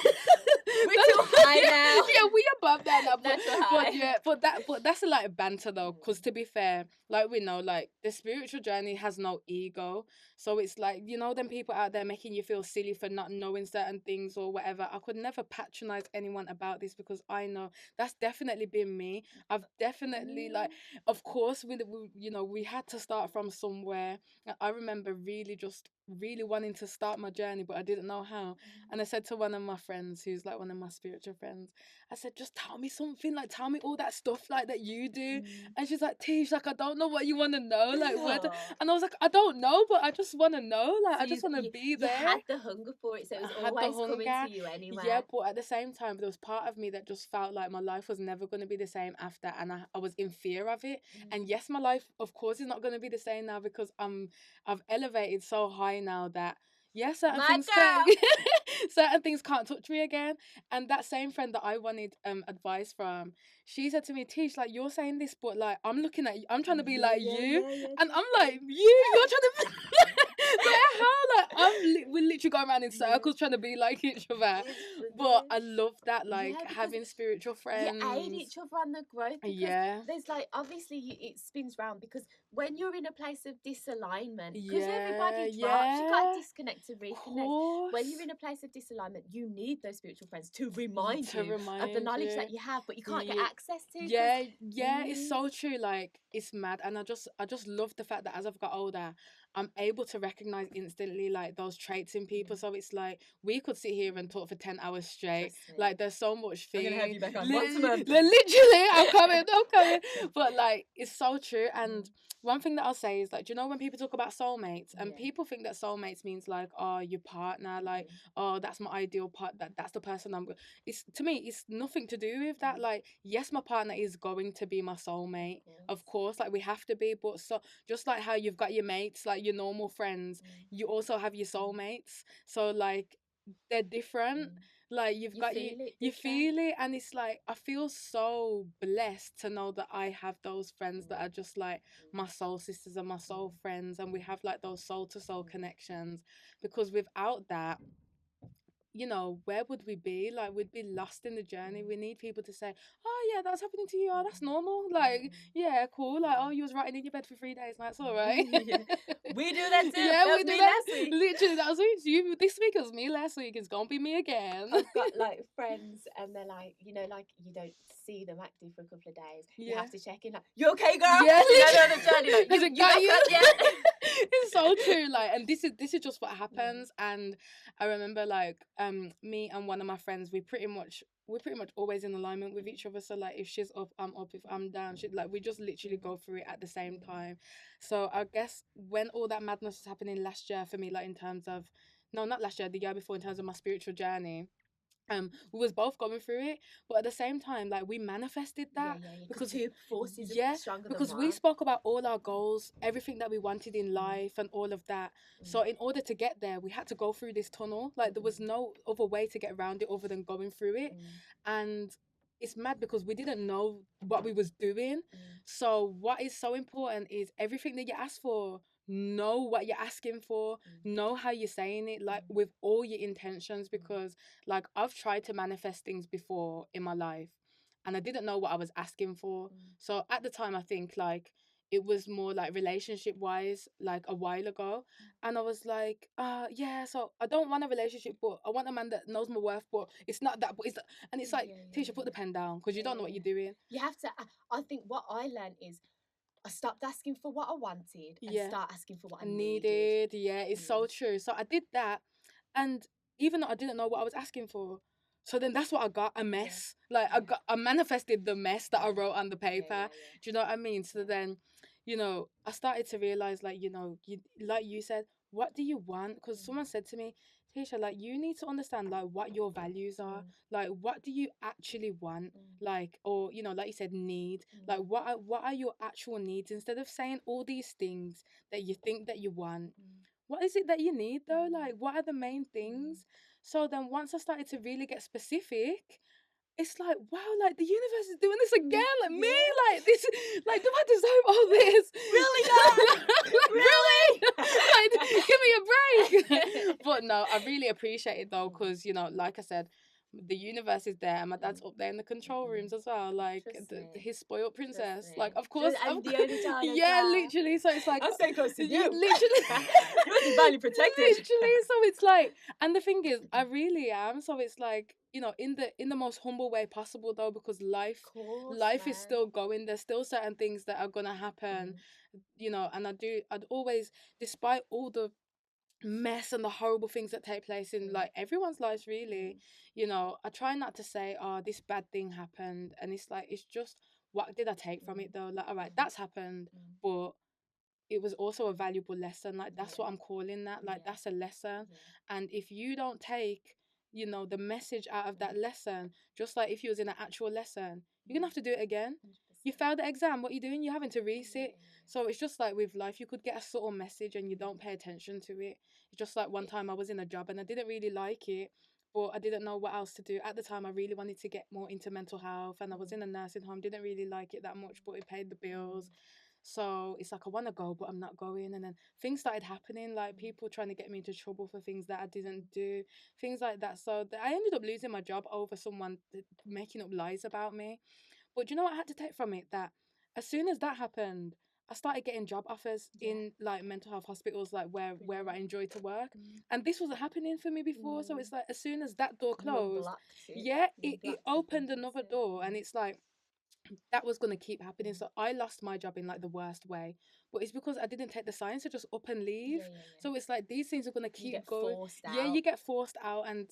We're too high now. Yeah, we above that now. That's too high. But yeah, but that's a like banter though. Because to be fair, like we know, like the spiritual journey has no ego. So it's like you know, them people out there making you feel silly for not knowing certain things or whatever. I could never patronize anyone about this because I know that's definitely been me. I've definitely like, of course, you know we had to start from somewhere. I remember really wanting to start my journey, but I didn't know how. And I said to one of my friends, who's like one of my spiritual friends, I said, just tell me something, like tell me all that stuff like that you do. And she's like, Teesh, like I don't know what you want to know, like and I was like, I don't know, but I just want to know, like So I just want to be you there. had the hunger for it, so it was I had the always coming hunger. to you anyway. Yeah, but at the same time, there was part of me that just felt like my life was never going to be the same after, and I was in fear of it. And yes, my life, of course, is not going to be the same now because I've elevated so high now that yeah, certain My things girl. certain things can't touch me again. And that same friend that I wanted advice from, she said to me, Tish, like you're saying this, but like I'm looking at you, I'm trying to be like you, and I'm like you're trying to. Like how like we're literally going around in circles trying to be like each other, but I love that like because having spiritual friends. you aid each other on the growth, because there's like obviously it spins round, because when you're in a place of disalignment, because everybody drops, you got to disconnect to reconnect. When you're in a place of disalignment, you need those spiritual friends to remind you of the knowledge that you have, but you can't get access to. Yeah, it's so true. Like it's mad, and I just love the fact that as I've got older, I'm able to recognize instantly like those traits in people. Yeah. So it's like we could sit here and Mm. talk for 10 hours straight. Trust me. Like there's so much I'm gonna have feeling. you back on once a month. Literally, I'm coming, I'm coming. But like it's so true. And Mm. one thing that I'll say is like, do you know when people talk about soulmates and Yeah. people think that soulmates means like, oh, your partner, like, Yeah. oh, that's my ideal part, that's the person it's to me, it's nothing to do with that. Mm. Like, yes, my partner is going to be my soulmate. Of course, like we have to be, but so just like how you've got your mates, like your normal friends, Mm. you also have your Mm. soulmates. So like they're different. Mm. Like you've You got feel it you different. feel it, and it's like I feel so blessed to know that I have those friends that Mm. are just like my soul sisters and my soul Mm. friends, and we have like those soul to soul Mm. connections. Because without that, you know, where would we be? Like, we'd be lost in the journey. Mm. We need people to say, oh, yeah, that's happening to you. Oh, that's Mm. normal. Like, Mm. yeah, cool. Like, Yeah. oh, you was writing in your bed for 3 days. That's all right. Yeah. We do that too. Yeah, That we was do me that. last week. Literally, that was you this week. It was me last week. It's going to be me again. I've got like friends, and they're like, like you don't see them active for a couple of days. You Yeah. have to check in, like, you okay, girl? Yeah, They're on the journey, like, has you it got back you? up yet? It's so true. Like, and this is just what Yeah. happens. And I remember like me and one of my friends, we're pretty much always in alignment with each other. So like if she's up, I'm up. If I'm down, she like we just literally go through it at the same time. So I guess when all that madness was happening last year for me, like in terms of no, not last year, the year before, in terms of my spiritual journey, we was both going through it, but at the same time like we manifested Yeah, that yeah, yeah. Because because two forces yeah, are stronger than because we one. spoke about all our goals, everything that we wanted in life and all of that. So in order to get there, we had to go through this tunnel. Like there was no other way to get around it other than going through it. And it's mad because we didn't know what we was doing. So what is so important is everything that you ask for, know what you're asking for, know how you're saying it, like with all your intentions. Because like I've tried to manifest things before in my life and I didn't know what I was asking for. So at the time, I think like it was more like relationship wise, like a while ago. And I was like, yeah, so I don't want a relationship, but I want a man that knows my worth, but it's not that, but it's, and it's like, Yeah, yeah, Teesha, put the yeah. pen down because you Yeah, don't know yeah, what you're yeah. doing. You have to. I think what I learned is I stopped asking for what I wanted and Yeah. start asking for what I needed. Needed. Yeah, it's so true. So I did that. And even though I didn't know what I was asking for, so then that's what I got, a Yeah, mess. Like yeah, I manifested the mess that I yeah, wrote on the yeah, paper. yeah, Do you know what I mean? So yeah, then, I started to realize like, you like you said, what do you want? Because yeah. someone said to me, Tisha, like you need to understand like what your values are. Mm, Like what do you actually want? mm, Like, or like you said, need. mm, Like what are your actual needs? Instead of saying all these things that you think that you want, mm, what is it that you need though? mm, Like what are the main mm. things? So then once I started to really get specific, it's like, wow, like the universe is doing this again, like me, Yeah. like this, like do I deserve all this? Really, God? Like really? Like give me a break. But no, I really appreciate it though, because like I said, the universe is there, and my dad's up there in the control rooms as well, like Trust me. his spoiled Trust princess. Like me. of course, I'm the only child as yeah, well. literally. So it's like I'm staying close to you. literally, You're divinely protected. literally. So it's like, and the thing is, I really am. So it's like, in the most humble way possible though, because Course, life is man. still going. There's still certain things that are gonna happen, and I'd always, despite all the mess and the horrible things that take place in like everyone's lives really, I try not to say, oh, this bad thing happened, and it's like, it's just, what did I take from it though? Like, all right, that's happened, but it was also a valuable lesson. Like that's what I'm calling that. Like that's a lesson. And if you don't take, the message out of that lesson, just like if you was in an actual lesson, you're gonna have to do it again. You 100%. failed the exam, what are you doing? You're having to Yeah, resit. yeah, So it's just like with life, you could get a subtle message and you don't pay attention to it. It's just like one yeah. time I was in a job and I didn't really like it, but I didn't know what else to do. At the time, I really wanted to get more into mental health, and I was in a nursing home, didn't really like it that much, but it paid the bills. So it's like I want to go, but I'm not going. And then things started happening, like people trying to get me into trouble for things that I didn't do, things like that. So I ended up losing my job over someone making up lies about me. But do you know what I had to take from it? That as soon as that happened, I started getting job offers Yeah. in like mental health hospitals, like where I Brilliant. enjoy to work. And this wasn't happening for me before. So it's like as soon as that door You closed, unblocked it. yeah, You it unblocked it opened another 100%. door. And it's like that was going to keep happening. So I lost my job in like the worst way. but it's because I didn't take the signs to just up and leave. Yeah, yeah, yeah. So it's like these things are gonna You keep get going. forced Yeah, out. you get forced out, and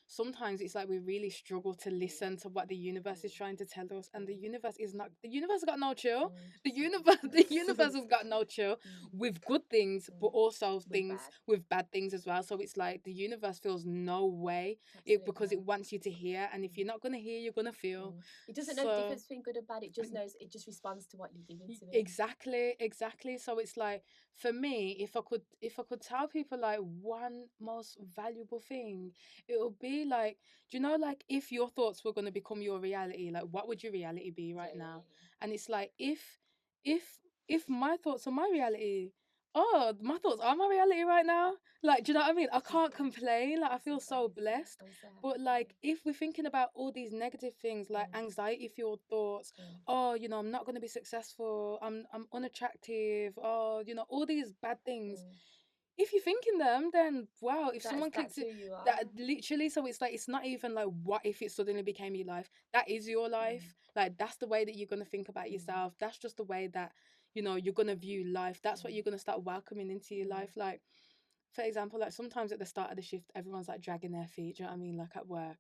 sometimes it's like we really struggle to listen to what the universe is trying to tell us, and the universe is not. The universe got no chill. The universe has got no chill with good things, but also With things bad. with bad things as well. So it's like the universe feels no way because it wants you to hear, and if you're not gonna hear, you're gonna feel. It doesn't know the difference between good and bad. It just knows. It just responds to what you're giving to it. Exactly. So it's like, for me, if I could tell people like one most valuable thing, it would be like, do you know, like, if your thoughts were going to become your reality, like, what would your reality be right now? And it's like, if if my thoughts are my reality, oh, my thoughts are my reality right now. Like, do you know what I mean? I can't complain. Like, I feel so blessed. But like, if we're thinking about all these negative things, like anxiety fueled thoughts, oh, I'm not going to be successful, I'm unattractive, oh, all these bad things. If you're thinking them, then wow, if someone clicks That's it, who you are. that literally, so it's like, it's not even like, what if it suddenly became your life? That is your life. Like, that's the way that you're going to think about yourself. That's just the way that you're going to view life. That's what you're going to start welcoming into your life. Like, for example, like, sometimes at the start of the shift, everyone's like dragging their feet, do you know what I mean, like at work.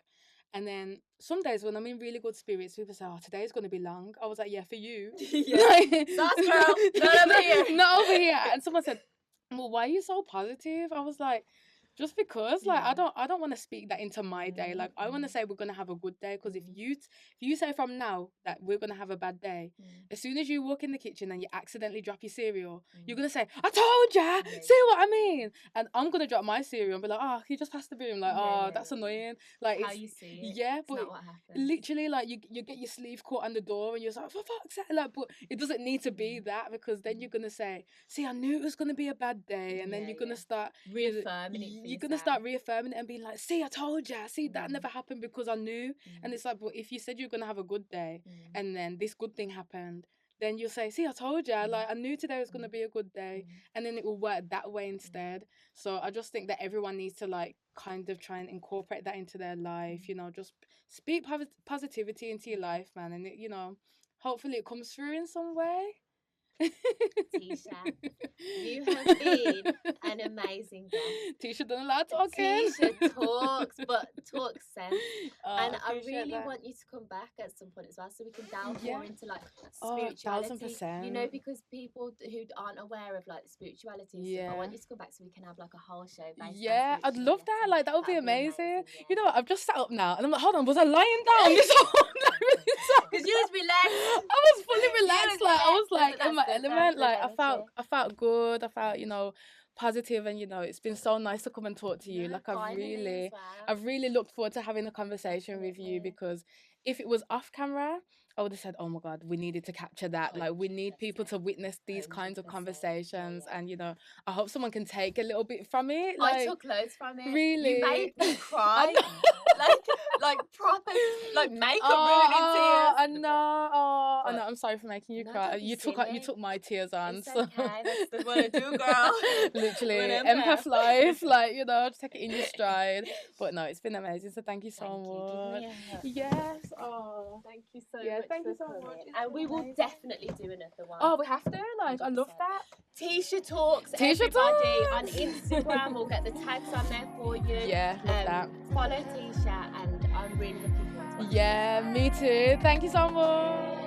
And then some days when I'm in really good spirits, people say, oh, today's going to be long. I was like, yeah, for you. Sauce girl, not over here. Not over here. And someone said, well, why are you so positive? I was like, just because, like, I don't want to speak that into my day. Like, I want to say we're gonna have a good day, because if you say from now that we're gonna have a bad day, as soon as you walk in the kitchen and you accidentally drop your cereal, you're gonna say, I told ya. See what I mean? And I'm gonna drop my cereal and be like, oh, you just passed the broom. Like, that's annoying. Like, how you see it. Yeah, it's but not what happens. literally, like, you get your sleeve caught on the door and you're like, for fuck's sake, like, but it doesn't need to be that, because then you're gonna say, see, I knew it was gonna be a bad day, and then you're gonna start reaffirming it. You're gonna start reaffirming it and being like, see, I told ya. See, that never happened because I knew. And it's like, but if you said you're gonna have a good day, and then this good thing happened, then you'll say, see, I told ya. Like, I knew today was gonna be a good day, and then it will work that way instead. So I just think that everyone needs to, like, kind of try and incorporate that into their life. Just speak positivity into your life, man, and it, hopefully it comes through in some way. Teesha, you have been an amazing guest. Teesha done a lot of talking. Teesha talks, but talks sense. And I really that. want you to come back at some point as well, so we can delve Yeah. more into like spirituality. 1000%. Because people who aren't aware of like spirituality and stuff, I want you to come back so we can have like a whole show based on spirituality. I'd love that. Like, that would be amazing. Yeah. You know what? I've just sat up now and I'm like, hold on, was I lying down this whole because you was relaxed. I was fully relaxed. Like, I was like in my element. Like, I felt good. I felt, positive, and it's been so nice to come and talk to you. Like, I've really looked forward to having a conversation with you, because if it was off camera, I would have said, oh my God, we needed to capture that. Like, we need people to witness these kinds of conversations. And, I hope someone can take a little bit from it. Like, I took loads from it. Really? You made me cry. like proper, like makeup ruining tears. I know. I'm sorry for making you cry. You took my tears on. It's so. okay. That's what I do, girl. Literally, empath life. Like, just take it in your stride. But no, it's been amazing. So thank you so much. Yes. Oh, thank you so much. Thank you so much. And we will definitely do another one. Oh, we have to. Like, 100%. I love that. Teesha talks. Teesha everybody talks. on Instagram. We'll get the tags on there for you. Yeah, love that. Follow Teesha, and I'm really looking forward to it. Yeah, me too. Thank you so much.